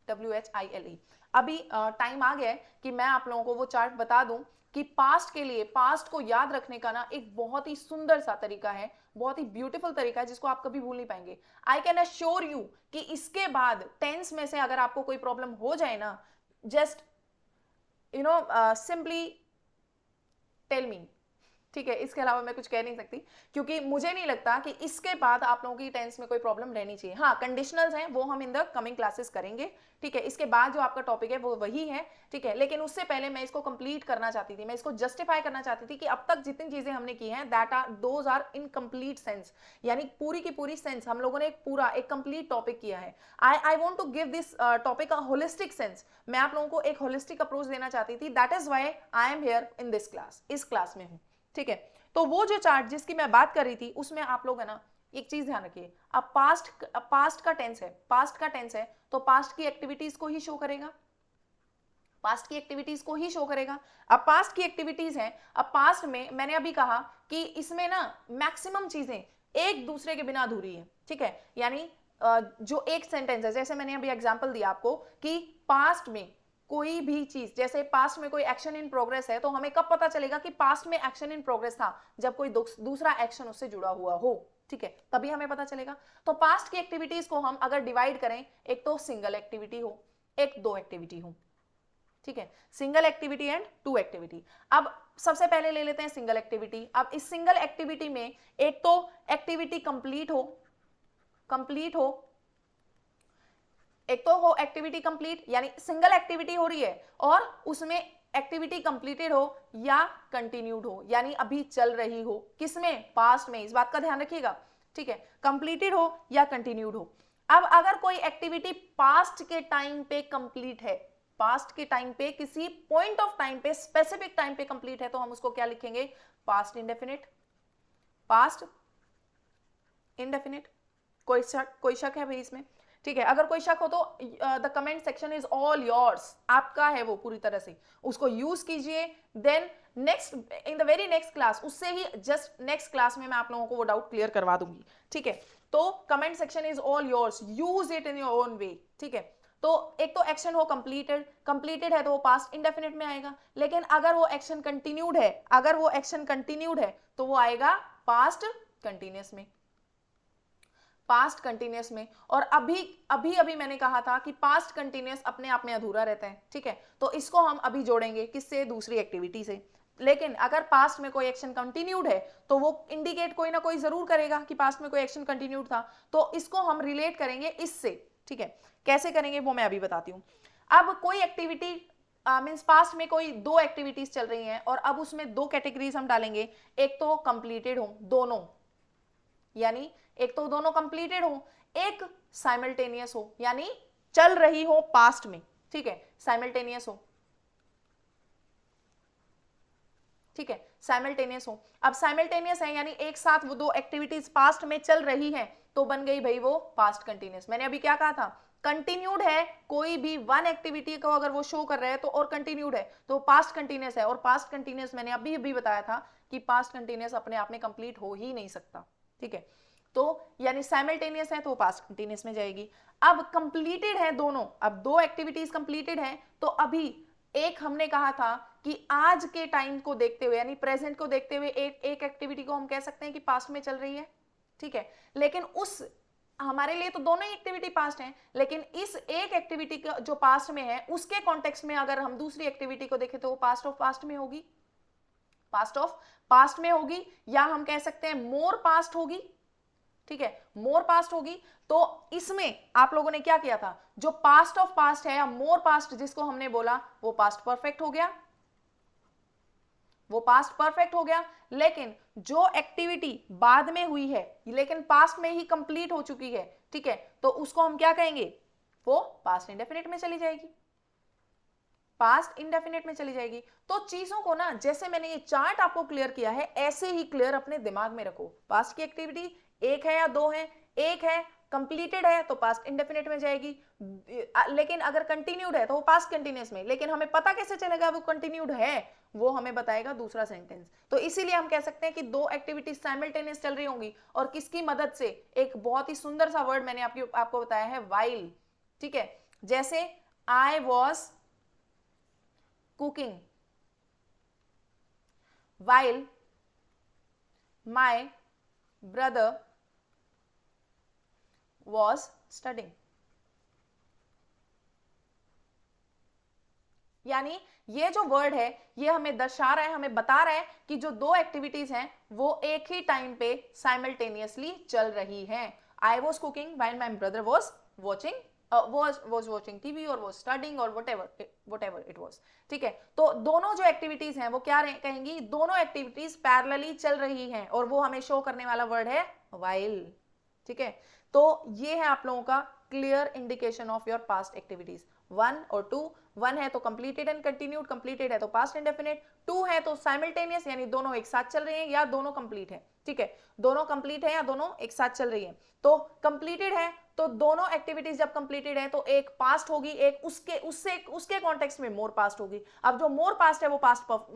WHILE। अभी टाइम आ गया है कि मैं आप लोगों को वो चार्ट बता दूं कि पास्ट के लिए, पास्ट को याद रखने का ना एक बहुत ही सुंदर सा तरीका है, बहुत ही ब्यूटीफुल तरीका है जिसको आप कभी भूल नहीं पाएंगे। आई कैन अश्योर यू कि इसके बाद टेंस में से अगर आपको कोई प्रॉब्लम हो जाए ना, जस्ट सिंपली टेल मी, ठीक है? इसके अलावा मैं कुछ कह नहीं सकती, क्योंकि मुझे नहीं लगता कि इसके बाद आप लोगों की टेंस में कोई प्रॉब्लम रहनी चाहिए। हाँ, कंडीशनल्स हैं, वो हम इन द कमिंग क्लासेस करेंगे, ठीक है? इसके बाद जो आपका टॉपिक है वो वही है, ठीक है? लेकिन उससे पहले मैं इसको कंप्लीट करना चाहती थी, मैं इसको जस्टिफाई करना चाहती थी कि अब तक जितनी चीजें हमने की हैं those are in complete sense, यानी पूरी की पूरी सेंस हम लोगों ने एक कंप्लीट टॉपिक किया है। I want to give this topic a holistic sense, मैं आप लोगों को एक होलिस्टिक अप्रोच देना चाहती थी। That is why I am here in this class, इस क्लास में हूं, ठीक है? तो वो जो चार्ट जिसकी मैं बात कर रही थी उसमें आप लोग है ना एक चीज ध्यान रखिए, अब पास्ट का टेंस है, पास्ट का टेंस है तो पास्ट की एक्टिविटीज को ही शो करेगा, पास्ट की एक्टिविटीज को ही शो करेगा। अब पास्ट की एक्टिविटीज हैं, अब पास्ट में मैंने अभी कहा कि इसमें ना मैक्सिमम चीजें एक दूसरे के बिना अधूरी है, ठीक है? यानी जो एक सेंटेंस है, जैसे मैंने अभी एग्जांपल दिया आपको कि पास्ट में कोई भी चीज, जैसे पास्ट में कोई एक्शन इन प्रोग्रेस है तो हमें कब पता चलेगा कि पास्ट में एक्शन इन प्रोग्रेस था? जब कोई दूसरा एक्शन उससे जुड़ा हुआ हो, ठीक है? तभी हमें पता चलेगा। तो पास्ट की एक्टिविटीज को हम अगर डिवाइड करें, एक तो सिंगल एक्टिविटी हो, एक दो एक्टिविटी हो, ठीक है? Single activity and two activity. अब सबसे पहले ले लेते हैं सिंगल एक्टिविटी। अब इस सिंगल एक्टिविटी में एक तो एक्टिविटी कंप्लीट हो, एक तो हो एक्टिविटी कंप्लीट, यानी सिंगल एक्टिविटी हो रही है और उसमें एक्टिविटी कंप्लीटेड हो या कंटिन्यूड हो, यानी अभी चल रही हो, किसमें? पास्ट में, इस बात का ध्यान रखिएगा, ठीक है? कंप्लीटेड हो या कंटिन्यूड हो। अब अगर कोई एक्टिविटी पास्ट के टाइम पे कंप्लीट है, पास्ट के टाइम पे, किसी पॉइंट ऑफ टाइम पे, स्पेसिफिक टाइम पे कंप्लीट है, तो हम उसको क्या लिखेंगे? Past indefinite, past indefinite. कोई शक है भाई इसमें? ठीक है, अगर कोई शक हो तो the comment section is all yours, आपका है वो पूरी तरह से, उसको यूज कीजिए। Then next, in the very next class, उससे ही जस्ट नेक्स्ट क्लास में मैं आप लोगों को वो डाउट क्लियर करवा दूंगी, ठीक है? तो comment section is all yours, use it in your own way, ठीक है? तो एक तो एक्शन हो कंप्लीटेड है तो वो पास्ट इंडेफिनिट में आएगा, लेकिन अगर वो एक्शन कंटिन्यूड है, अगर वो एक्शन कंटिन्यूड है तो वो आएगा पास्ट कंटिन्यूअस में, पास्ट कंटिन्यूअस में। और अभी मैंने कहा था कि पास्ट कंटिन्यूअस अपने आप में अधूरा रहता है, ठीक है? तो इसको हम अभी जोड़ेंगे किससे? दूसरी एक्टिविटी से। लेकिन अगर पास्ट में कोई एक्शन कंटिन्यूड है तो वो इंडिकेट कोई ना कोई जरूर करेगा कि पास्ट में कोई एक्शन कंटिन्यूड था, तो इसको हम रिलेट करेंगे इससे, ठीक है? कैसे करेंगे वो मैं अभी बताती हूँ। अब कोई एक्टिविटी मीन्स पास्ट में कोई दो एक्टिविटीज चल रही हैं और अब उसमें दो कैटेगरीज हम डालेंगे, एक तो कंप्लीटेड हो दोनों, यानी एक तो दोनों कंप्लीटेड हो, एक साइमल्टेनियस हो, यानी चल रही हो पास्ट में, ठीक है? साइमल्टेनियस हो, ठीक है? साइमल्टेनियस हो। अब साइमल्टेनियस है यानी एक साथ वो दो एक्टिविटीज पास्ट में चल रही हैं, तो बन गई भाई वो पास्ट कंटिन्यूअस। मैंने अभी क्या कहा था? कंटिन्यूड है, कोई भी वन एक्टिविटी को अगर वो शो कर रहा है तो, और कंटिन्यूड है तो पास्ट कंटिन्यूअस है। और पास्ट कंटिन्यूअस मैंने अभी बताया था कि पास्ट कंटिन्यूअस अपने आप में कंप्लीट हो ही नहीं सकता, ठीक है? तो यानी साइमल्टेनियस है तो पास्ट कंटिन्यूअस में जाएगी। अब कंप्लीटेड है दोनों, अब दो एक्टिविटीज कंप्लीटेड है, तो अभी एक हमने कहा था कि आज के टाइम को देखते हुए, यानी प्रेजेंट को देखते हुए एक एक्टिविटी को हम कह सकते हैं कि पास्ट में चल रही है, ठीक है? लेकिन उस हमारे लिए तो दोनों ही एक्टिविटी पास्ट हैं, लेकिन इस एक एक्टिविटी का जो पास्ट में है उसके कॉन्टेक्स्ट में अगर हम दूसरी एक्टिविटी को देखें तो वो पास्ट ऑफ पास्ट में होगी, पास्ट ऑफ पास्ट में होगी, या हम कह सकते हैं मोर पास्ट होगी, ठीक है? मोर पास्ट होगी। तो इसमें आप लोगों ने क्या किया था? जो पास्ट ऑफ पास्ट है या मोर पास्ट जिसको हमने बोला, वो पास्ट परफेक्ट हो गया, वो पास्ट परफेक्ट हो गया। लेकिन जो एक्टिविटी बाद में हुई है लेकिन पास्ट में ही कंप्लीट हो चुकी है, ठीक है, तो उसको हम क्या कहेंगे? वो पास्ट इंडेफिनिट में चली जाएगी, पास्ट इंडेफिनिट में चली जाएगी। तो चीजों को ना, जैसे मैंने ये चार्ट आपको क्लियर किया है, ऐसे ही क्लियर अपने दिमाग में रखो। पास्ट की एक्टिविटी एक है या दो है? एक है, कंप्लीटेड है तो पास्ट इंडेफिनिट में जाएगी, लेकिन अगर कंटिन्यूड है तो वो पास्ट कंटिन्यूअस में। लेकिन हमें पता कैसे चलेगा वो कंटिन्यूड है? वो हमें बताएगा दूसरा सेंटेंस। तो इसीलिए हम कह सकते हैं कि दो एक्टिविटीज साइमल्टेनियस चल रही होंगी, और किसकी मदद से, एक बहुत ही सुंदर सा वर्ड मैंने आपको बताया है, वाइल। ठीक है, जैसे I was cooking while my brother was studying। यानी ये जो वर्ड है ये हमें दर्शा रहा है, हमें बता रहा है कि जो दो एक्टिविटीज हैं वो एक ही टाइम पे साइमल्टेनियसली चल रही हैं। I was cooking while my brother was watching was watching TV और was studying और whatever it was। ठीक है, तो दोनों जो एक्टिविटीज हैं वो क्या कहेंगी, दोनों एक्टिविटीज पैरेलली चल रही हैं, और वो हमें शो करने वाला वर्ड है while। ठीक है, तो ये है आप लोगों का clear indication of your past activities. 1 और 2, 1 है तो कंप्लीटेड एंड कंटिन्यूड, कंप्लीटेड है तो पास्ट इंडेफिनिट, 2 है तो साइमल्टेनियस यानी दोनों एक साथ चल रहे हैं या दोनों कंप्लीट है। ठीक है, दोनों कंप्लीट है या दोनों एक साथ चल रही है। तो कंप्लीटेड है तो दोनों एक्टिविटीज जब कंप्लीटेड है तो एक पास्ट होगी, एक उसके कॉन्टेक्स्ट में मोर पास्ट होगी। अब जो मोर पास्ट है वो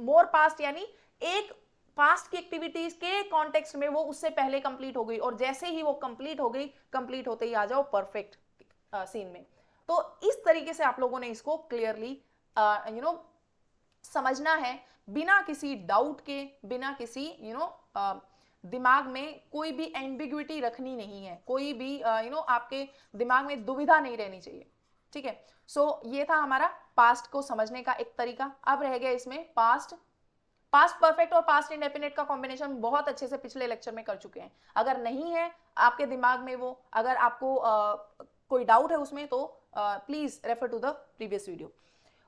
मोर पास्ट यानी एक पास्ट की एक्टिविटीज के कॉन्टेक्स्ट में वो उससे पहले कंप्लीट हो गई, और जैसे ही वो कंप्लीट हो गई, कंप्लीट होते ही आ जाओ परफेक्ट सीन में। तो इस तरीके से आप लोगों ने इसको क्लियरली समझना है, बिना किसी डाउट के, बिना किसी दिमाग में कोई भी एम्बिग्विटी रखनी नहीं है, कोई भी आपके दिमाग में दुविधा नहीं रहनी चाहिए। ठीक है, सो ये था हमारा पास्ट को समझने का एक तरीका। अब रह गया इसमें पास्ट परफेक्ट और पास्ट इंडेफिनिट का कॉम्बिनेशन बहुत अच्छे से पिछले लेक्चर में कर चुके हैं। अगर नहीं है आपके दिमाग में वो, अगर आपको कोई डाउट है उसमें, तो please refer to the previous video.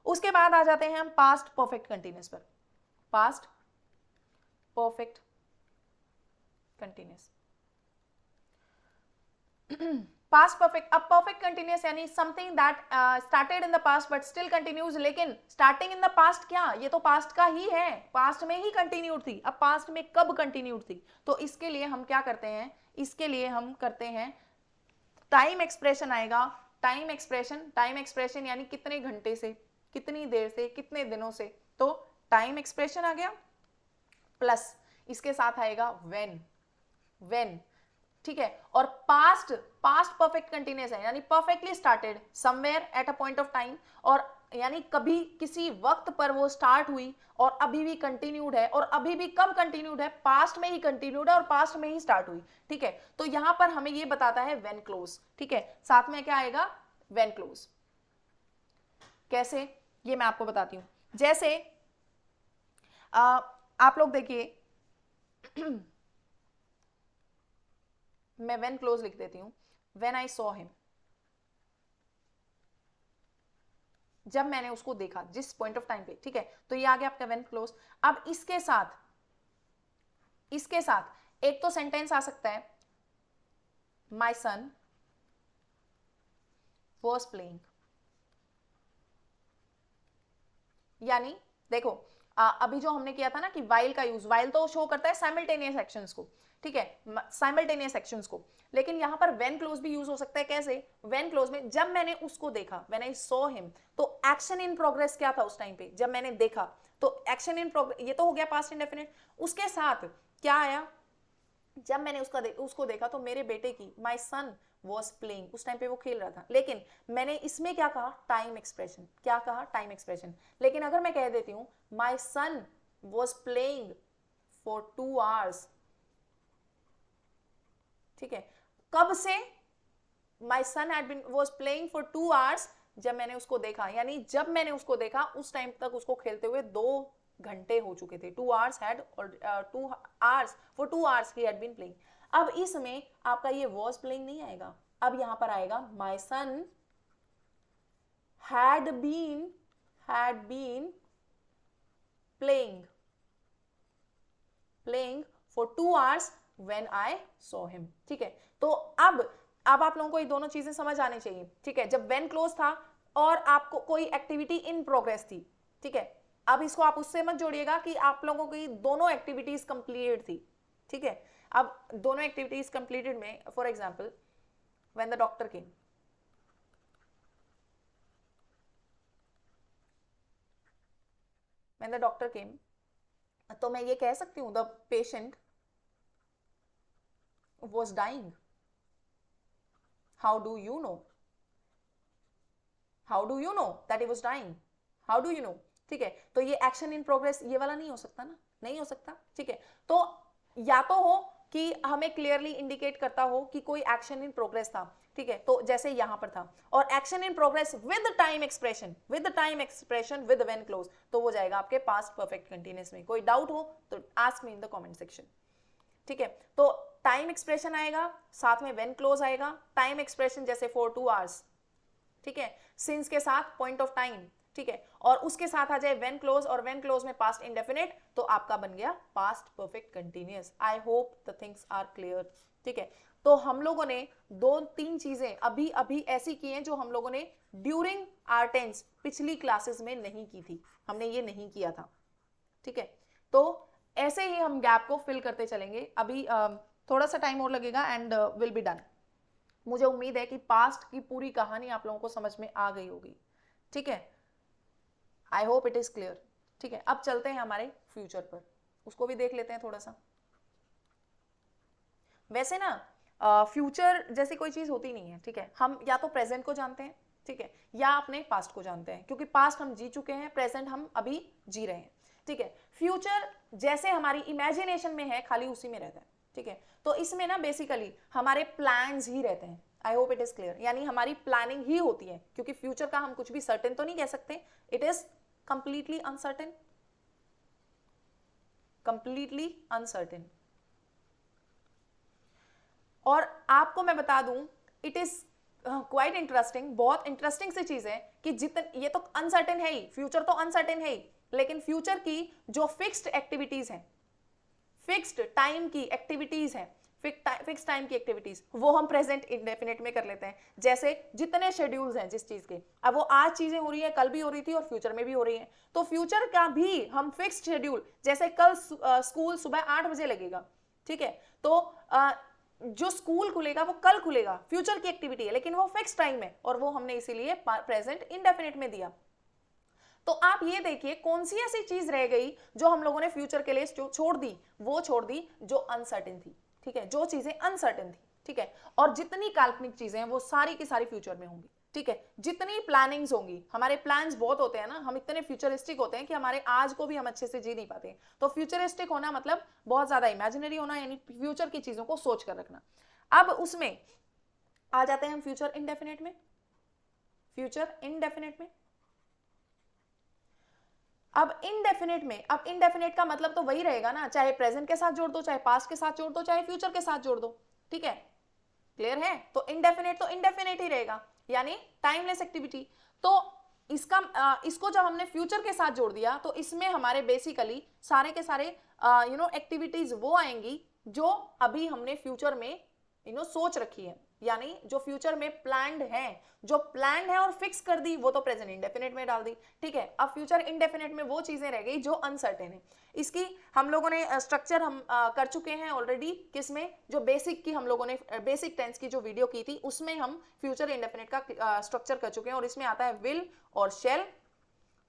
उसके बाद आ जाते हैं हम पास्ट परफेक्ट कंटिन्यूअस पर। Past perfect continuous, past perfect. अब परफेक्ट कंटिन्यूअस यानी something that started in the past but still continues. लेकिन स्टार्टिंग इन द पास्ट क्या, ये तो पास्ट का ही है, पास्ट में ही कंटिन्यूड थी। अब पास्ट में कब कंटिन्यूड थी, तो इसके लिए हम क्या करते हैं, इसके लिए हम करते हैं टाइम एक्सप्रेशन आएगा। टाइम एक्सप्रेशन यानी कितने घंटे से, कितनी देर से, कितने दिनों से, तो टाइम एक्सप्रेशन आ गया, प्लस इसके साथ आएगा व्हेन। ठीक है, और पास्ट परफेक्ट कंटिन्यूअस है यानी perfectly started somewhere at a point of time, और यानी कभी किसी वक्त पर वो स्टार्ट हुई और अभी भी कंटिन्यूड है, और अभी भी कब कंटिन्यूड है, पास्ट में ही कंटिन्यूड है और पास्ट में ही स्टार्ट हुई। ठीक है, तो यहां पर हमें ये बताता है व्हेन क्लोज। ठीक है, साथ में क्या आएगा, व्हेन क्लोज। कैसे, ये मैं आपको बताती हूं। जैसे आप लोग देखिए, मैं व्हेन क्लोज लिख देती हूं। व्हेन आई सॉ हिम, जब मैंने उसको देखा, जिस पॉइंट ऑफ टाइम पे। ठीक है, तो ये आ गया आपका व्हेन क्लोज। अब इसके साथ एक तो सेंटेंस आ सकता है, माय सन वॉज प्लेइंग। यानी देखो अभी जो हमने किया था ना कि वाइल का यूज, वाइल तो शो करता है साइमल्टेनियस एक्शंस को। ठीक है, साइमल्टेनियस एक्शंस को, लेकिन यहां पर व्हेन क्लोज भी यूज हो सकता है। कैसे, व्हेन क्लोज में जब मैंने उसको देखा, व्हेन आई सॉ हिम, तो एक्शन इन प्रोग्रेस क्या था उस टाइम पे, जब मैंने देखा, तो एक्शन इन प्रोग्रेस, ये तो हो गया पास्ट इंडेफिनिट। उसके साथ क्या आया, जब मैंने उसको देखा तो मेरे बेटे की, माय सन वॉज प्लेइंग, उस टाइम पे वो खेल रहा था। लेकिन मैंने इसमें क्या कहा, टाइम एक्सप्रेशन। क्या कहा, टाइम एक्सप्रेशन। लेकिन अगर मैं कह देती हूं my son was playing for 2 hours, ठीक है, कब से, my son was playing for 2 hours, जब मैंने उसको देखा, यानी जब मैंने उसको देखा उस टाइम तक उसको खेलते हुए 2 घंटे हो चुके थे। 2 hours for 2 hours he had been playing। अब इसमें आपका ये was playing नहीं आएगा, अब यहां पर आएगा my son had been playing for 2 hours when I saw him। ठीक है, तो अब आप लोगों को ये दोनों चीजें समझ आनी चाहिए। ठीक है, जब when क्लोज था और आपको कोई एक्टिविटी इन प्रोग्रेस थी। ठीक है, अब इसको आप उससे मत जोड़िएगा कि आप लोगों की दोनों एक्टिविटीज कंप्लीटेड थी। ठीक है, अब दोनों एक्टिविटीज कंप्लीटेड में, for example when the doctor came, when the doctor केम, तो मैं ये कह सकती हूँ the patient was dying. How do you know? How do you know that he was dying? How do you know? ठीक है, तो ये एक्शन इन प्रोग्रेस ये वाला नहीं हो सकता ना, नहीं हो सकता, ठीक है। तो या तो हो कि हमें क्लियरली इंडिकेट करता हो कि कोई एक्शन इन प्रोग्रेस था, ठीक है, तो जैसे यहां पर था, और action in progress with time expression, with when close, तो वो जाएगा आपके पास्ट परफेक्ट कंटीन्यूअस में। कोई डाउट हो तो ask me in the comment section, ठीक है। तो टाइम एक्सप्रेशन आएगा, साथ में व्हेन क्लोज आएगा, टाइम एक्सप्रेशन जैसे फॉर 2 hours, ठीक है, सिंस के साथ पॉइंट ऑफ टाइम, ठीक है, और उसके साथ आ जाए व्हेन क्लोज, और व्हेन क्लोज में पास्ट इंडेफिनिट, तो आपका बन गया past perfect continuous. I hope the things are clear, ठीक है। तो हम लोगों ने 2-3 चीजें अभी अभी ऐसी की हैं जो हम लोगों ने ड्यूरिंग आवर टेंस पिछली क्लासेस में नहीं की थी, हमने ये नहीं किया था, ठीक है। तो ऐसे ही हम गैप को फिल करते चलेंगे। अभी थोड़ा सा टाइम और लगेगा एंड विल बी डन। मुझे उम्मीद है कि पास्ट की पूरी कहानी आप लोगों को समझ में आ गई होगी, ठीक है। I hope it is clear, ठीक है। अब चलते हैं हमारे फ्यूचर पर, उसको भी देख लेते हैं थोड़ा सा। वैसे ना फ्यूचर जैसी कोई चीज होती नहीं है, ठीक है। हम या तो प्रेजेंट को जानते हैं, ठीक है, या अपने पास्ट को जानते हैं, क्योंकि पास्ट हम जी चुके हैं, प्रेजेंट हम अभी जी रहे हैं, ठीक है। फ्यूचर जैसे हमारी इमेजिनेशन में है, खाली उसी में रहता है, ठीक है। तो इसमें ना बेसिकली हमारे प्लान्स ही रहते हैं। आई होप इट इज क्लियर, यानी हमारी प्लानिंग ही होती है, क्योंकि फ्यूचर का हम कुछ भी सर्टेन तो नहीं कह सकते, it is completely uncertain, completely uncertain. और आपको मैं बता दूं, इट इज क्वाइट इंटरेस्टिंग, बहुत इंटरेस्टिंग सी चीज है कि जितने, ये तो अनसर्टेन है ही, फ्यूचर तो अनसर्टेन है ही, लेकिन फ्यूचर की जो फिक्स्ड एक्टिविटीज हैं, फिक्स्ड टाइम की एक्टिविटीज हैं, फिक्स टाइम की एक्टिविटीज, वो हम प्रेजेंट इंडेफिनिट में कर लेते हैं। जैसे जितने शेड्यूल्स हैं जिस चीज के, अब वो आज चीजें हो रही है, कल भी हो रही थी और फ्यूचर में भी हो रही है, तो फ्यूचर का भी हम फिक्स्ड शेड्यूल, जैसे कल स्कूल सुबह 8 बजे लगेगा, ठीक है, तो जो स्कूल खुलेगा वो कल खुलेगा, फ्यूचर की एक्टिविटी है, लेकिन वो फिक्स टाइम है, और वो हमने इसीलिए प्रेजेंट इंडेफिनिट में दिया। तो आप ये देखिए कौन सी ऐसी चीज रह गई जो हम लोगों ने फ्यूचर के लिए छोड़ दी, वो छोड़ दी जो अनसर्टेन थी, ठीक है, जो चीजें अनसर्टेन थी, ठीक है। और जितनी काल्पनिक चीजें हैं वो सारी की सारी फ्यूचर में होंगी, ठीक है। जितनी प्लानिंग्स होंगी, हमारे प्लान्स बहुत होते हैं ना, हम इतने फ्यूचरिस्टिक होते हैं कि हमारे आज को भी हम अच्छे से जी नहीं पाते। तो फ्यूचरिस्टिक होना मतलब बहुत ज्यादा इमेजिनरी होना, यानी फ्यूचर की चीजों को सोच कर रखना। अब उसमें आ जाते हैं हम फ्यूचर इंडेफिनिट में। फ्यूचर इंडेफिनिट में अब इनडेफिनेट का मतलब तो वही रहेगा ना, चाहे प्रेजेंट के साथ जोड़ दो, चाहे पास्ट के साथ जोड़ दो, चाहे फ्यूचर के साथ जोड़ दो, ठीक है, क्लियर है। तो इनडेफिनेट ही रहेगा, यानी टाइमलेस एक्टिविटी। तो इसको जब हमने फ्यूचर के साथ जोड़ दिया, तो इसमें हमारे बेसिकली सारे के सारे एक्टिविटीज वो आएंगी जो अभी हमने फ्यूचर में सोच रखी है, यानी जो फ्यूचर में प्लान्ड है और फिक्स कर दी, वो तो प्रेजेंट इंडेफिनिट में डाल दी, ठीक है। अब फ्यूचर इंडेफिनिट में वो चीजें रह गई जो अनसर्टेन है। इसकी हम लोगों ने स्ट्रक्चर हम कर चुके हैं ऑलरेडी, किसमें, जो बेसिक की हम लोगों ने बेसिक टेंस की जो वीडियो की थी उसमें हम फ्यूचर इंडेफिनिट का स्ट्रक्चर कर चुके हैं, और इसमें आता है विल और शेल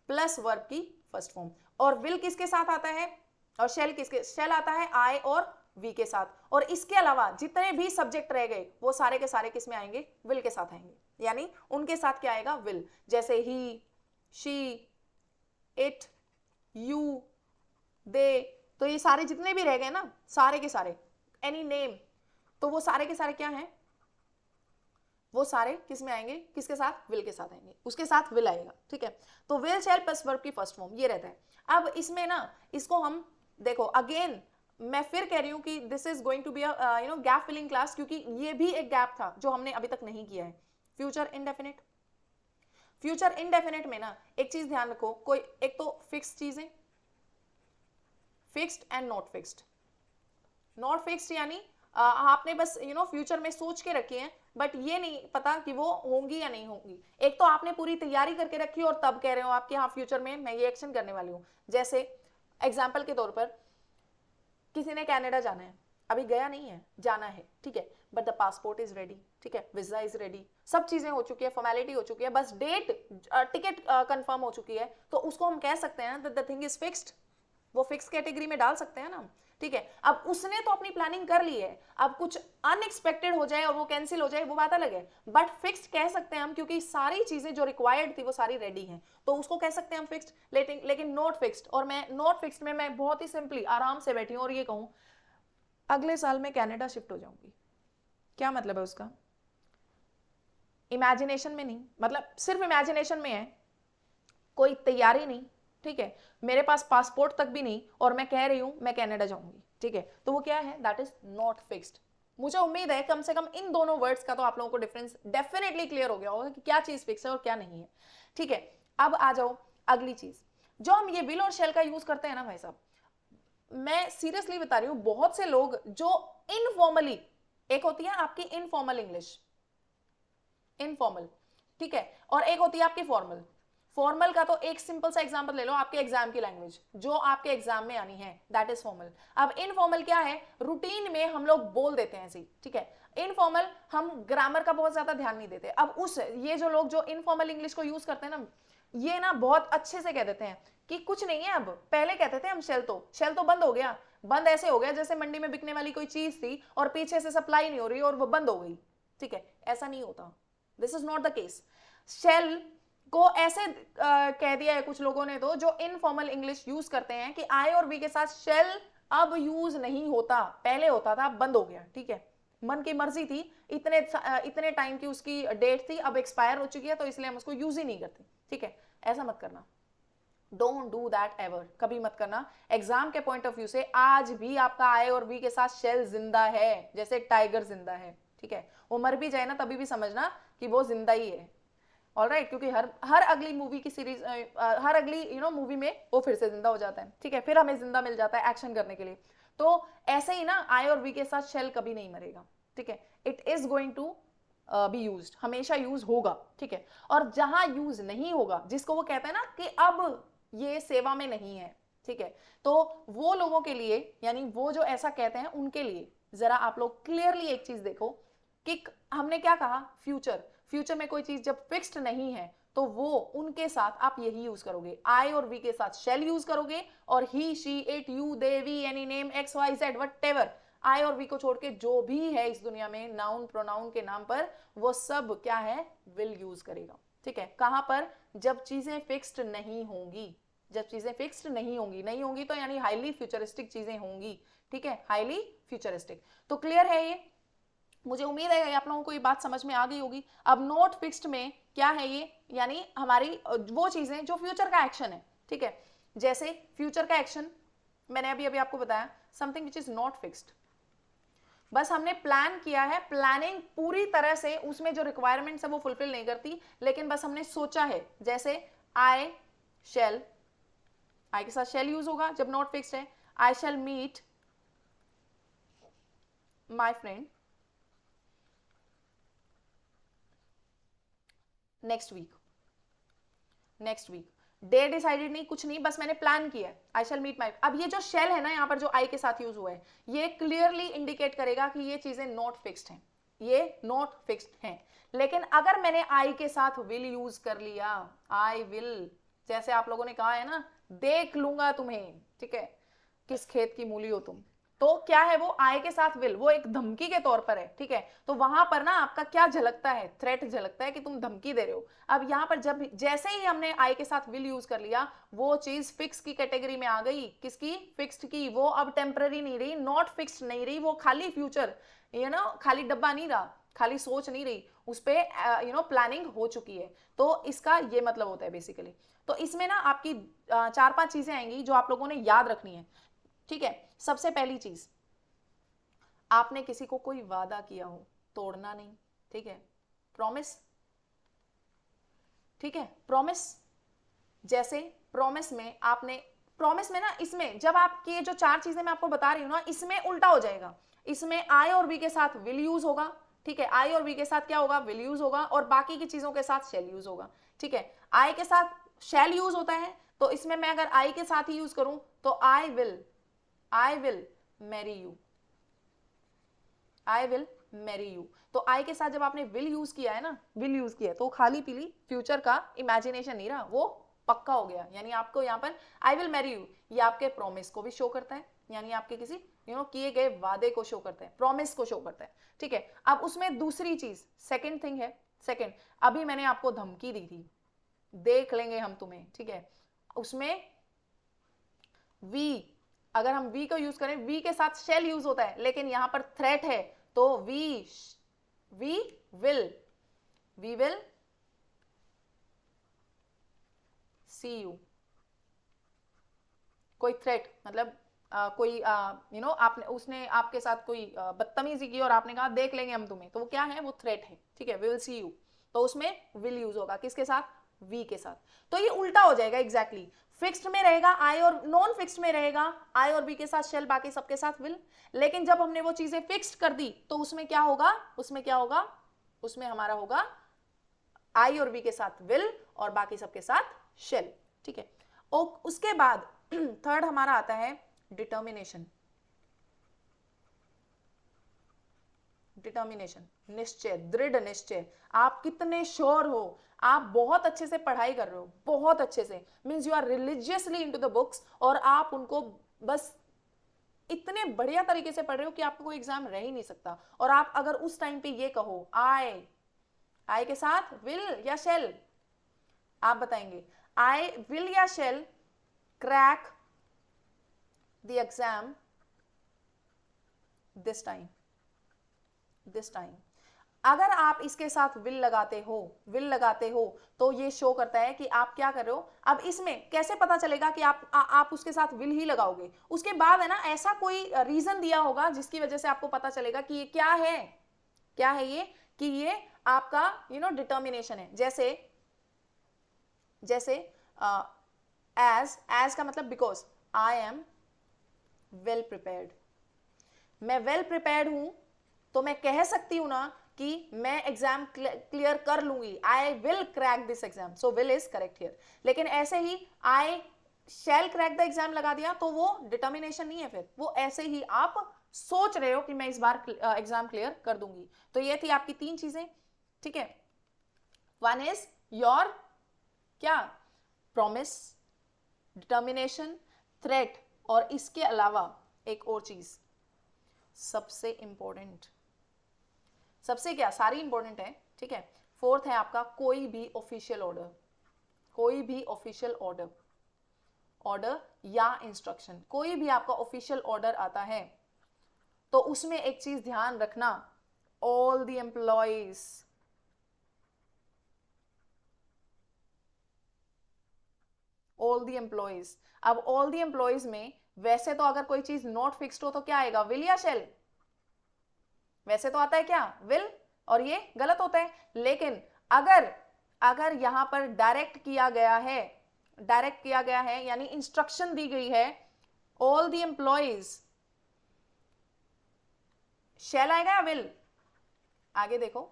प्लस वर्ब की फर्स्ट फॉर्म। और विल किसके साथ आता है, और शेल आता है आई और वी के साथ। और इसके अलावा जितने भी सब्जेक्ट रह गए वो सारे के सारे किस में आएंगे, विल के साथ आएंगे, यानी उनके साथ क्या आएगा, विल। जैसे ही, शी, इट, यू, दे, तो ये सारे जितने भी रह गए ना, सारे के सारे, एनी नेम, तो वो सारे के सारे क्या हैं, वो सारे किस में आएंगे, किसके साथ, विल के साथ आएंगे, उसके साथ विल आएगा, ठीक है। तो विल शेल प्लस वर्ब की फर्स्ट फॉर्म ये रहता है। अब इसमें ना इसको हम देखो, अगेन मैं फिर कह रही हूं कि this is going to be gap filling class, क्योंकि ये भी एक गैप था जो हमने अभी तक नहीं किया है। फ्यूचर इंडेफिनिट में ना एक चीज ध्यान रखो, कोई एक तो फिक्स्ड चीजें, फिक्स्ड एंड नॉट फिक्स्ड यानी आपने बस फ्यूचर में सोच के रखी है, बट ये नहीं पता कि वो होंगी या नहीं होंगी। एक तो आपने पूरी तैयारी करके रखी और तब कह रहे हो आपके यहाँ फ्यूचर में मैं ये एक्शन करने वाली हूँ। जैसे एग्जाम्पल के तौर पर किसी ने कनाडा जाना है, अभी गया नहीं है, जाना है, ठीक है, but the passport is ready, ठीक है, वीजा इज रेडी, सब चीजें हो चुकी है, फॉर्मेलिटी हो चुकी है, बस डेट टिकट कंफर्म हो चुकी है, तो उसको हम कह सकते हैं that the thing is fixed, वो फिक्स कैटेगरी में डाल सकते हैं ना, ठीक है। अब उसने तो अपनी प्लानिंग कर ली है, अब कुछ अनएक्सपेक्टेड हो जाए और वो कैंसिल हो जाए वो बात अलग है, बट फिक्स्ड कह सकते हैं हम क्योंकि सारी चीजें जो रिक्वायर्ड थी वो सारी रेडी हैं, तो उसको कह सकते हैं हम फिक्स्ड। लेकिन नॉट फिक्स्ड, और मैं नॉट फिक्स्ड में मैं बहुत ही सिंपली आराम से बैठी हूं और ये कहूं अगले साल मैं कनाडा शिफ्ट हो जाऊंगी, क्या मतलब है उसका? इमेजिनेशन में नहीं, मतलब सिर्फ इमेजिनेशन में है, कोई तैयारी नहीं, ठीक है, मेरे पास पासपोर्ट तक भी नहीं और मैं कह रही हूं मैं कनाडा जाऊंगी, ठीक है, तो वो क्या है? That is not fixed. मुझे उम्मीद है कम से कम इन दोनों वर्ड्स का तो आप लोगों को डिफरेंस डेफिनेटली क्लियर हो गया होगा कि क्या चीज फिक्स है और क्या नहीं है, ठीक है। अब आ जाओ अगली चीज, जो हम ये विल और शेल का यूज करते हैं ना भाई साहब, मैं सीरियसली बता रही हूं, बहुत से लोग जो इनफॉर्मली, एक होती है आपकी इनफॉर्मल इंग्लिश, इनफॉर्मल, ठीक है, और एक होती है आपकी फॉर्मल। फॉर्मल का तो एक सिंपल सा एग्जांपल ले लो, आपके एग्जाम की लैंग्वेज जो आपके एग्जाम में आनी है, दैट इज फॉर्मल। अब इनफॉर्मल क्या है? रूटीन में हम लोग बोल देते हैं ऐसे, ठीक है। इनफॉर्मल हम ग्रामर का बहुत ज्यादा ध्यान नहीं देते। अब उस ये जो लोग जो इनफॉर्मल इंग्लिश को यूज करते हैं ना, ये ना बहुत अच्छे से कह देते हैं कि कुछ नहीं है। अब पहले कहते थे हम शेल तो बंद हो गया, बंद ऐसे हो गया जैसे मंडी में बिकने वाली कोई चीज थी और पीछे से सप्लाई नहीं हो रही और वो बंद हो गई, ठीक है, ऐसा नहीं होता, this is not the case. Shall को ऐसे कह दिया है कुछ लोगों ने तो, जो इनफॉर्मल इंग्लिश यूज करते हैं कि आई और वी के साथ शेल अब यूज नहीं होता, पहले होता था, बंद हो गया, ठीक है, मन की मर्जी थी, इतने टाइम की उसकी डेट थी, अब एक्सपायर हो चुकी है तो इसलिए हम उसको यूज ही नहीं करते, ठीक है। ऐसा मत करना, डोंट डू दैट एवर, कभी मत करना। एग्जाम के पॉइंट ऑफ व्यू से आज भी आपका आई और वी के साथ शेल जिंदा है, जैसे टाइगर जिंदा है, ठीक है, वो मर भी जाए ना तभी भी समझना कि वो जिंदा ही है, ऑलराइट, क्योंकि हर अगली मूवी की सीरीज, हर अगली मूवी में वो फिर से जिंदा हो जाता है, ठीक है, फिर हमें जिंदा मिल जाता है एक्शन करने के लिए। तो ऐसे ही ना आई और वी के साथ शेल कभी नहीं मरेगा, ठीक है, it is going to be used, हमेशा यूज होगा, ठीक है। और जहां यूज नहीं होगा, जिसको वो कहते हैं ना कि अब ये सेवा में नहीं है, ठीक है, तो वो लोगों के लिए, यानी वो जो ऐसा कहते हैं उनके लिए जरा आप लोग क्लियरली एक चीज देखो कि हमने क्या कहा, फ्यूचर में कोई चीज जब फिक्स्ड नहीं है तो वो उनके साथ आप यही यूज करोगे, आई और वी के साथ शेल यूज करोगे, और he she it you they we any name X Y Z whatever, I और वी को छोड़ के जो भी है इस दुनिया में नाउन प्रोनाउन के नाम पर, वो सब क्या है? विल यूज करेगा, ठीक है। कहां पर? जब चीजें फिक्स्ड नहीं होंगी, जब चीजें फिक्स्ड नहीं होंगी तो यानी हाईली फ्यूचरिस्टिक चीजें होंगी, ठीक है, हाईली फ्यूचरिस्टिक। तो क्लियर है ये? मुझे उम्मीद है आप लोगों को ये बात समझ में आ गई होगी। अब नॉट फिक्स्ड में क्या है ये? यानी हमारी वो चीजें जो फ्यूचर का एक्शन है, ठीक है, जैसे फ्यूचर का एक्शन मैंने अभी आपको बताया, something which is not fixed, बस हमने प्लान किया है, प्लानिंग पूरी तरह से उसमें जो रिक्वायरमेंट्स है वो फुलफिल नहीं करती, लेकिन बस हमने सोचा है, जैसे आई शेल, आई के साथ शेल यूज होगा जब नॉट फिक्स्ड है, I shall meet my friend next week, day decided नहीं, कुछ नहीं, बस मैंने प्लान किया है, आई शैल मीट माई। अब ये जो शेल है ना यहाँ पर जो आई के साथ यूज हुआ है, ये क्लियरली इंडिकेट करेगा कि ये चीजें नॉट फिक्स्ड हैं, ये नॉट फिक्स्ड हैं। लेकिन अगर मैंने आई के साथ विल यूज कर लिया, आई विल, जैसे आप लोगों ने कहा है ना, देख लूंगा तुम्हें, ठीक है, किस खेत की मूली हो तुम, तो क्या है वो आई के साथ विल, वो एक धमकी के तौर पर है, ठीक है। तो वहां पर ना आपका क्या झलकता है? थ्रेट झलकता है कि तुम धमकी दे रहे हो। अब यहां पर जब जैसे ही हमने आई के साथ विल यूज कर लिया, वो चीज फिक्स की कैटेगरी में आ गई, किसकी? फिक्स्ड की। वो अब टेम्पररी नहीं रही, नॉट फिक्स्ड नहीं रही, वो खाली फ्यूचर, खाली डब्बा नहीं रहा, खाली सोच नहीं रही, उस पर प्लानिंग हो चुकी है। तो इसका ये मतलब होता है बेसिकली। तो इसमें ना आपकी 4-5 चीजें आएंगी जो आप लोगों ने याद रखनी है, ठीक है। सबसे पहली चीज, आपने किसी को कोई वादा किया हो, तोड़ना नहीं, ठीक है, प्रॉमिस, ठीक है, प्रॉमिस। जैसे प्रॉमिस में आपने, प्रॉमिस में ना, इसमें जब आपकी जो 4 चीजें मैं आपको बता रही हूं ना, इसमें उल्टा हो जाएगा, इसमें आई और वी के साथ विल यूज होगा, ठीक है, आई और वी के साथ क्या होगा? विल यूज होगा, और बाकी की चीजों के साथ शेल यूज होगा, ठीक है। आई के साथ शेल यूज होता है, तो इसमें मैं अगर आई के साथ ही यूज करूं तो I will marry you, I will marry you. तो आई के साथ जब आपने विल यूज किया है ना, विल यूज किया है, तो खाली पीली फ्यूचर का इमेजिनेशन नहीं रहा, वो पक्का हो गया। यानी आपको यहाँ पर आई विल मैरी यू, ये आपके प्रॉमिस को भी शो करता है, यानी आपके किसी किए गए वादे को शो करता है, प्रॉमिस को शो करता है। ठीक है, अब उसमें दूसरी चीज सेकेंड थिंग है, सेकेंड, अभी मैंने आपको धमकी दी थी, देख लेंगे हम तुम्हें, ठीक है, उसमें वी, अगर हम वी को यूज करें, वी के साथ शेल यूज होता है, लेकिन यहां पर थ्रेट है, तो वी विल सी यू। कोई थ्रेट मतलब कोई आपने, उसने आपके साथ कोई बदतमीजी की और आपने कहा देख लेंगे हम तुम्हें, तो वो क्या है, वो थ्रेट है। ठीक है, वी विल सी यू, तो उसमें विल यूज होगा, किसके साथ, वी के साथ। तो ये उल्टा हो जाएगा एग्जैक्टली, फिक्स्ड में रहेगा आई और नॉन फिक्स्ड में रहेगा आई और बी के साथ शेल, बाकी सबके साथ विल। लेकिन जब हमने वो चीजें फिक्स्ड कर दी तो उसमें क्या होगा, उसमें हमारा होगा आई और बी के साथ विल और बाकी सबके साथ शेल। ठीक है, और उसके बाद थर्ड हमारा आता है डिटर्मिनेशन। डिटर्मिनेशन, निश्चय, दृढ़ निश्चय, आप कितने श्योर हो, आप बहुत अच्छे से पढ़ाई कर रहे हो, बहुत अच्छे से, means you are religiously into the books, और आप उनको बस इतने बढ़िया तरीके से पढ़ रहे हो कि आपको कोई एग्जाम रह ही नहीं सकता। और आप अगर उस टाइम पे ये कहो आई के साथ विल या शेल, आप बताएंगे आई विल या shall crack the exam this time. अगर आप इसके साथ विल लगाते हो तो ये शो करता है कि आप क्या कर रहे हो। अब इसमें कैसे पता चलेगा कि आप उसके साथ विल ही लगाओगे, उसके बाद है ना ऐसा कोई रीजन दिया होगा जिसकी वजह से आपको पता चलेगा कि ये क्या है ये, कि ये आपका डिटर्मिनेशन है। जैसे एज का मतलब because I am well prepared, मैं वेल प्रिपेयर्ड हूं, तो मैं कह सकती हूं ना कि मैं एग्जाम क्लियर कर लूंगी, I will crack this exam, so will is correct here. लेकिन ऐसे ही आई शैल क्रैक द एग्जाम लगा दिया तो वो डिटर्मिनेशन नहीं है, फिर वो ऐसे ही आप सोच रहे हो कि मैं इस बार एग्जाम क्लियर कर दूंगी। तो ये थी आपकी तीन चीजें। ठीक है, वन इज योर क्या, प्रॉमिस, डिटर्मिनेशन, थ्रेट, और इसके अलावा एक और चीज सबसे इंपॉर्टेंट, सबसे क्या, सारी इंपॉर्टेंट है। ठीक है, फोर्थ है आपका कोई भी ऑफिशियल ऑर्डर या इंस्ट्रक्शन, कोई भी आपका ऑफिशियल ऑर्डर आता है तो उसमें एक चीज ध्यान रखना, ऑल द एम्प्लॉइज, अब ऑल द एम्प्लॉइज में वैसे तो अगर कोई चीज नॉट फिक्स्ड हो तो क्या आएगा, विल या शेल, वैसे तो आता है क्या, विल, और ये गलत होता है। लेकिन अगर यहां पर डायरेक्ट किया गया है यानी इंस्ट्रक्शन दी गई है ऑल द एम्प्लॉइज, शेल आएगा या विल, आगे देखो,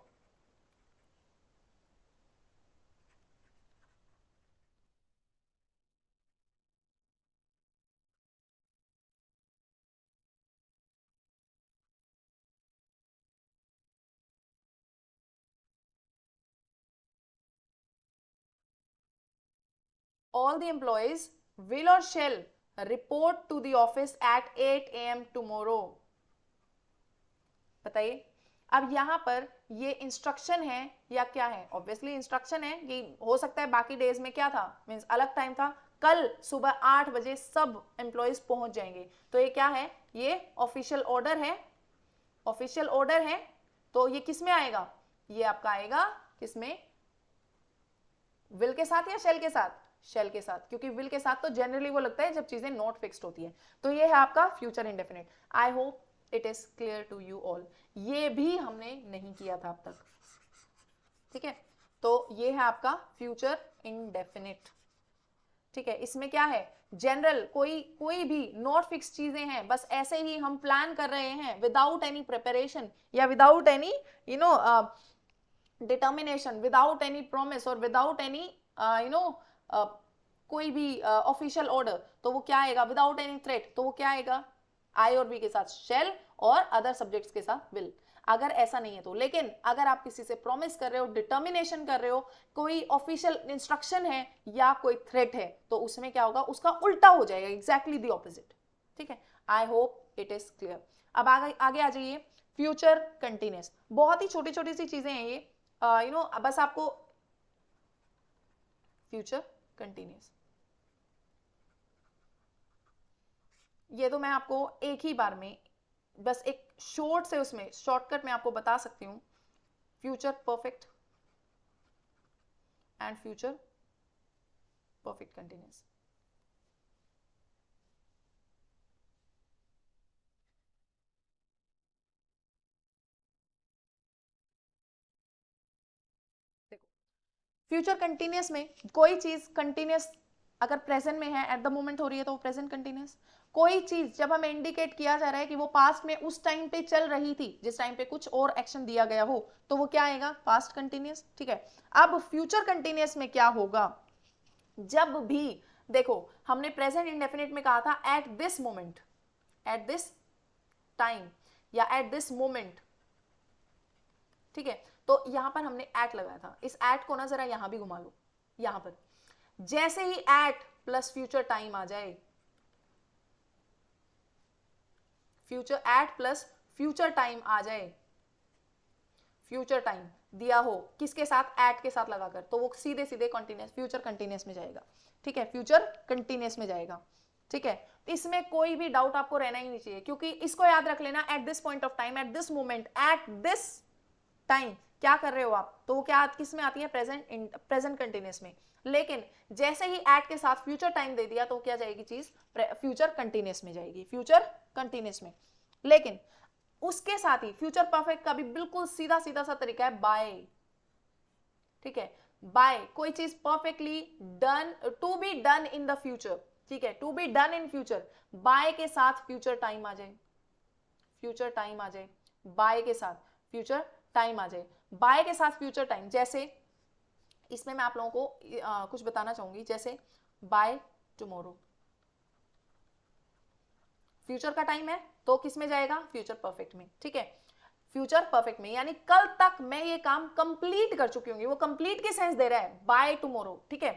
all the employees will or shall report to the office at 8 AM tomorrow। बताइए, अब यहां पर ये इंस्ट्रक्शन है या क्या है, ऑब्वियसली इंस्ट्रक्शन है, कि हो सकता है बाकी डेज में क्या था, मींस अलग टाइम था, कल सुबह 8 बजे सब एम्प्लॉयज पहुंच जाएंगे, तो ये क्या है, ये ऑफिशियल ऑर्डर है, तो ये किस में आएगा, ये आपका आएगा किसमें, विल के साथ या शेल के साथ, शेल के साथ, क्योंकि विल के साथ तो जनरली वो लगता है जब चीजें नॉट फिक्स्ड होती है। तो ये है आपका future indefinite. I hope it is clear to you all, ये भी हमने नहीं किया था अब तक। ठीक है, तो ये है आपका फ्यूचर इंडेफिनिट। ठीक है, इसमें क्या है, जनरल कोई भी नॉट फिक्स चीजें हैं, बस ऐसे ही हम प्लान कर रहे हैं विदाउट एनी प्रिपरेशन या without any determination, without any promise और विदाउट एनी कोई भी ऑफिशियल ऑर्डर, तो वो क्या आएगा, विदाउट एनी थ्रेट, तो वो क्या आएगा, आई और बी के साथ शेल और अदर सब्जेक्ट्स के साथ विल। अगर ऐसा नहीं है तो। लेकिन अगर आप किसी से प्रॉमिस कर रहे हो, डिटर्मिनेशन कर रहे हो, कोई ऑफिशियल इंस्ट्रक्शन है या कोई थ्रेट है, तो उसमें क्या होगा, उसका उल्टा हो जाएगा, एग्जैक्टली द ऑपोजिट। ठीक है, I hope it is clear. अब आगे आगे आ जाइए, फ्यूचर कंटिन्यूस। बहुत ही छोटी छोटी सी चीजें हैं ये, बस आपको फ्यूचर कंटिन्यूस, ये तो मैं आपको एक ही बार में बस एक शॉर्ट से उसमें शॉर्टकट में आपको बता सकती हूं। Future perfect and future perfect continuous. देखो, फ्यूचर कंटिन्यूस में कोई चीज कंटिन्यूस अगर प्रेजेंट में है, एट द मोमेंट हो रही है, तो वो प्रेजेंट कंटिन्यूस। कोई चीज जब हमें इंडिकेट किया जा रहा है कि वो पास्ट में उस टाइम पे चल रही थी, जिस टाइम पे कुछ और एक्शन दिया गया हो, तो वो क्या आएगा, पास्ट कंटिन्यूस। ठीक है, अब फ्यूचर कंटिन्यूस में क्या होगा, जब भी देखो हमने प्रेजेंट इंडेफिनिट में कहा था at this moment, at this time या एट दिस मोमेंट। ठीक है, तो यहां पर हमने एट लगाया था, इस एट को ना जरा यहां भी घुमा लो, यहां पर जैसे ही एट प्लस फ्यूचर टाइम आ जाए, future at plus future time आ जाए, फ्यूचर टाइम दिया हो किसके साथ, एट के साथ लगाकर, तो वो सीधे सीधे कंटिन्यूस फ्यूचर कंटिन्यूस में जाएगा। ठीक है, फ्यूचर कंटिन्यूस में जाएगा। ठीक है, इसमें कोई भी डाउट आपको रहना ही नहीं चाहिए, क्योंकि इसको याद रख लेना, at this point of time, at this moment, at this time क्या कर रहे हो आप, तो वो क्या किस में आती है, प्रेजेंट कंटिन्यूस में। लेकिन जैसे ही एट के साथ फ्यूचर टाइम दे दिया, तो क्या जाएगी चीज, फ्यूचर कंटिन्यूस में जाएगी, फ्यूचर कंटिन्यूस में। लेकिन उसके साथ ही फ्यूचर परफेक्ट का भी बिल्कुल सीधा सीधा सा तरीका है, बाय। ठीक है, बाय कोई चीज perfectly done, to be done in the future. ठीक है, to be done in future, by के साथ फ्यूचर टाइम आ जाए, फ्यूचर टाइम आ जाए, बाय के साथ फ्यूचर टाइम आ जाए, बाय के साथ फ्यूचर टाइम। जैसे इसमें मैं आप लोगों को कुछ बताना चाहूंगी, जैसे बाय टुमारो, फ्यूचर का टाइम है तो किस में जाएगा, फ्यूचर परफेक्ट में। ठीक है, फ्यूचर परफेक्ट में, यानी कल तक मैं ये काम कंप्लीट कर चुकी हूँ, वो कंप्लीट की सेंस दे रहा है बाय टुमारो। ठीक है,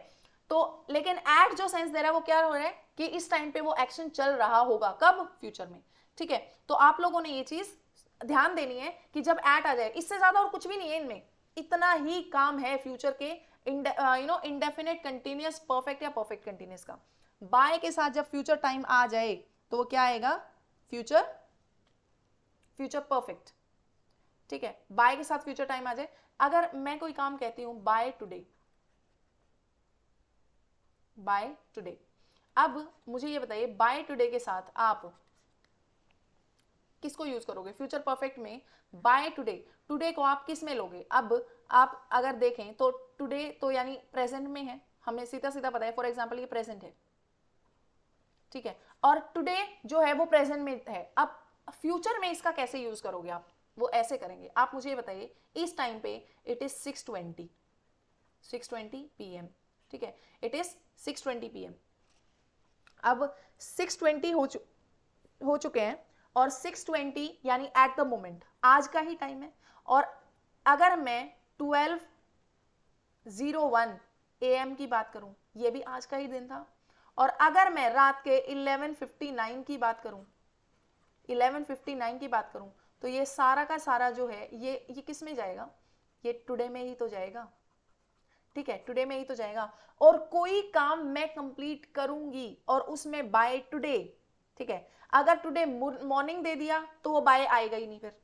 तो लेकिन एट जो सेंस दे रहा है वो क्या हो रहा है कि इस टाइम पे वो एक्शन चल रहा होगा, कब, फ्यूचर में। ठीक है, तो आप लोगों ने ये चीज ध्यान देनी है कि जब एट आ जाए, इससे ज्यादा और कुछ भी नहीं है इनमें, इतना ही काम है फ्यूचर के इंडेफिनेट कंटिन्यूस परफेक्ट या परफेक्ट कंटिन्यूस का। बाय के साथ जब फ्यूचर टाइम आ जाए, तो वो क्या आएगा, फ्यूचर, फ्यूचर परफेक्ट। ठीक है, बाय के साथ फ्यूचर टाइम आ जाए। अगर मैं कोई काम कहती हूं बाय टुडे, बाय टुडे, अब मुझे ये बताइए बाय टुडे के साथ आप किसको यूज करोगे, फ्यूचर परफेक्ट में बाय टुडे, टुडे को आप किस में लोगे। अब आप अगर देखें तो टुडे तो यानी प्रेजेंट में है, हमें सीधा सीधा पता है, फॉर एग्जांपल ये प्रेजेंट है। ठीक है, और टुडे जो है वो प्रेजेंट में है। अब फ्यूचर में इसका कैसे यूज करोगे आप, वो ऐसे करेंगे। आप मुझे ये बताइए, इस टाइम पे इट इज 6:20 PM। ठीक है, इट इज 6:20 PM। अब 6:20 हो चुके हैं, और 6:20 यानी एट द मोमेंट आज का ही टाइम है। और अगर मैं 12:01 AM की बात करूं, ये भी आज का ही दिन था। और अगर मैं रात के 11:59 की बात करूं, 11:59 की बात करूं, तो ये सारा का सारा जो है ये किस में जाएगा, ये टुडे में ही तो जाएगा। ठीक है, टुडे में ही तो जाएगा। और कोई काम मैं कंप्लीट करूंगी और उसमें बाय टुडे, ठीक है, अगर टुडे मॉर्निंग दे दिया तो वो बाय आएगा ही नहीं फिर।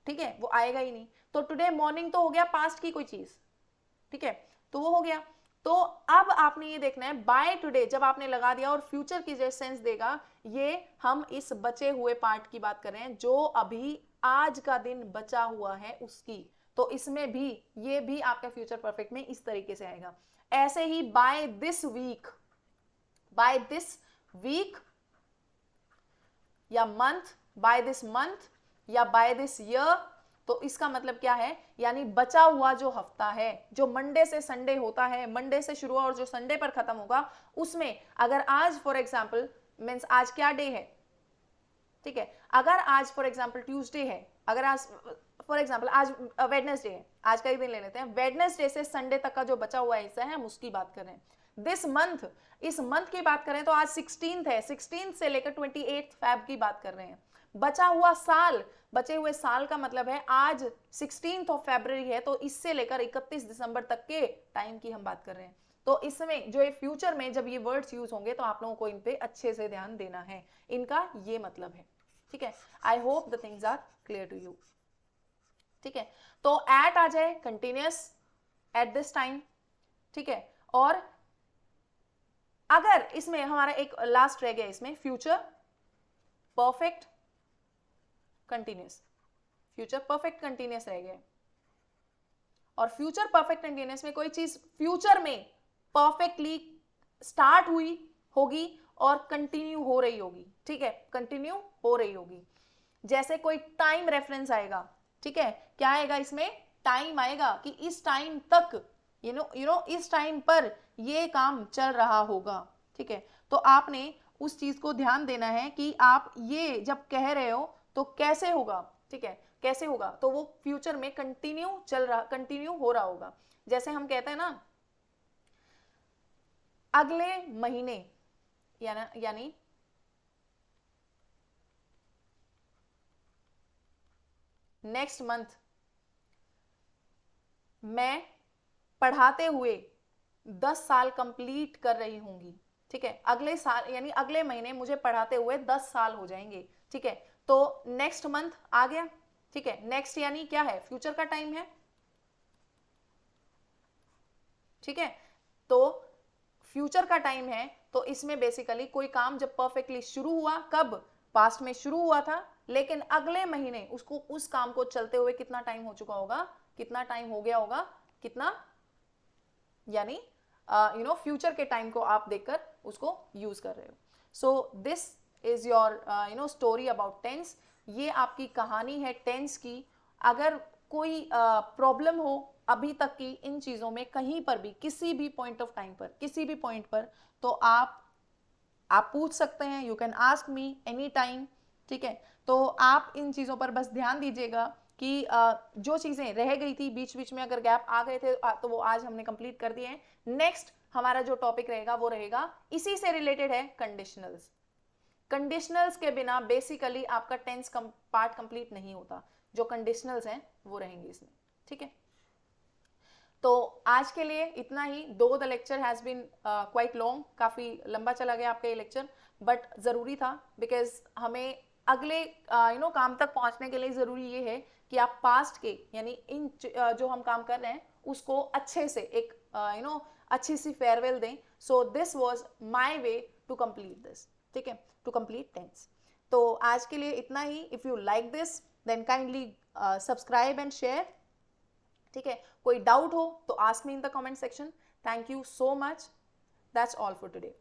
ठीक है, वो आएगा ही नहीं। तो टुडे मॉर्निंग तो हो गया पास्ट की कोई चीज। ठीक है, तो वो हो गया। तो अब आपने ये देखना है बाय टुडे जब आपने लगा दिया और फ्यूचर की जो सेंस देगा, ये हम इस बचे हुए पार्ट की बात कर रहे हैं, जो अभी आज का दिन बचा हुआ है उसकी। तो इसमें भी ये भी आपका फ्यूचर परफेक्ट में इस तरीके से आएगा। ऐसे ही by this week, by this week या मंथ, बाय दिस मंथ या बाय दिस ईयर, तो इसका मतलब क्या है, यानी बचा हुआ जो हफ्ता है, जो मंडे से संडे होता है, मंडे से शुरू और जो संडे पर खत्म होगा, उसमें अगर आज फॉर एग्जांपल मींस आज क्या डे है, ठीक है। अगर आज फॉर एग्जाम्पल ट्यूसडे है, अगर आज फॉर एग्जाम्पल आज वेडनेसडे है, आज का ही दिन ले लेते हैं, वेडनेसडे से संडे तक का जो बचा हुआ हिस्सा है हम उसकी बात कर रहे हैं। दिस मंथ, इस मंथ की बात करें तो आज 16th है, 16th से लेकर 28 फैब की बात कर रहे हैं। बचा हुआ साल, बचे हुए साल का मतलब है आज 16th ऑफ फरवरी है, तो इससे लेकर 31 दिसंबर तक के टाइम की हम बात कर रहे हैं। तो इसमें जो फ्यूचर में जब ये वर्ड्स यूज होंगे तो आप लोगों को इन पे अच्छे से ध्यान देना है, इनका ये मतलब है, ठीक है। I hope the things are clear to you, ठीक है। तो एट आ जाए कंटिन्यूअस एट दिस टाइम, ठीक है। और अगर इसमें हमारा एक लास्ट रह गया, इसमें future perfect continuous, future perfect continuous रह गया। और फ्यूचर परफेक्ट कंटिन्यूअस में कोई चीज फ्यूचर में परफेक्टली स्टार्ट हुई होगी और कंटिन्यू हो रही होगी, ठीक है, कंटिन्यू हो रही होगी। जैसे कोई टाइम रेफरेंस आएगा, ठीक है, क्या आएगा इसमें, टाइम आएगा कि इस टाइम तक यू नो इस टाइम पर ये काम चल रहा होगा, ठीक है। तो आपने उस चीज को ध्यान देना है कि आप ये जब कह रहे हो तो कैसे होगा, ठीक है, कैसे होगा, तो वो फ्यूचर में कंटिन्यू हो रहा होगा। जैसे हम कहते हैं ना अगले महीने, यानी नेक्स्ट मंथ मैं पढ़ाते हुए 10 साल कंप्लीट कर रही होंगी, ठीक है। अगले साल यानी अगले महीने मुझे पढ़ाते हुए 10 साल हो जाएंगे, ठीक है। तो नेक्स्ट मंथ आ गया, ठीक है। नेक्स्ट यानी क्या है, फ्यूचर का टाइम है, ठीक है। तो फ्यूचर का टाइम है, तो इसमें बेसिकली कोई काम जब परफेक्टली शुरू हुआ, कब, पास्ट में शुरू हुआ था, लेकिन अगले महीने उसको उस काम को चलते हुए कितना टाइम हो चुका होगा, कितना टाइम हो गया होगा, कितना, यानी फ्यूचर के टाइम को आप देखकर उसको यूज कर रहे हो। So this is your story about tense. ये आपकी कहानी है टेंस की। अगर कोई प्रॉब्लम हो अभी तक की इन चीजों में, कहीं पर भी, किसी भी पॉइंट ऑफ टाइम पर, किसी भी पॉइंट पर, तो आप पूछ सकते हैं, you can ask me any time, ठीक है। तो आप इन चीजों पर बस ध्यान दीजिएगा कि जो चीजें रह गई थी बीच बीच में, अगर गैप आ गए थे तो वो आज हमने कंप्लीट कर दिए हैं। नेक्स्ट हमारा जो टॉपिक रहेगा वो रहेगा, इसी से रिलेटेड है, कंडीशनल्स। कंडीशनल्स के बिना बेसिकली आपका टेंस पार्ट कंप्लीट नहीं होता। जो कंडीशनल्स हैं वो रहेंगे इसमें, ठीक है। तो आज के लिए इतना ही। Though the lecture has been quite long, काफी लंबा चला गया आपका ये लेक्चर, बट जरूरी था बिकॉज हमें अगले काम तक पहुंचने के लिए जरूरी ये है कि आप पास्ट के यानी इन जो हम काम कर रहे हैं उसको अच्छे से एक अच्छी सी फेयरवेल दें। So this was my way to complete this, ठीक है, टू कंप्लीट टेंस। तो आज के लिए इतना ही। If you like this then kindly subscribe and share, ठीक है। कोई डाउट हो तो ask me in the comment section. Thank you so much. That's all for today.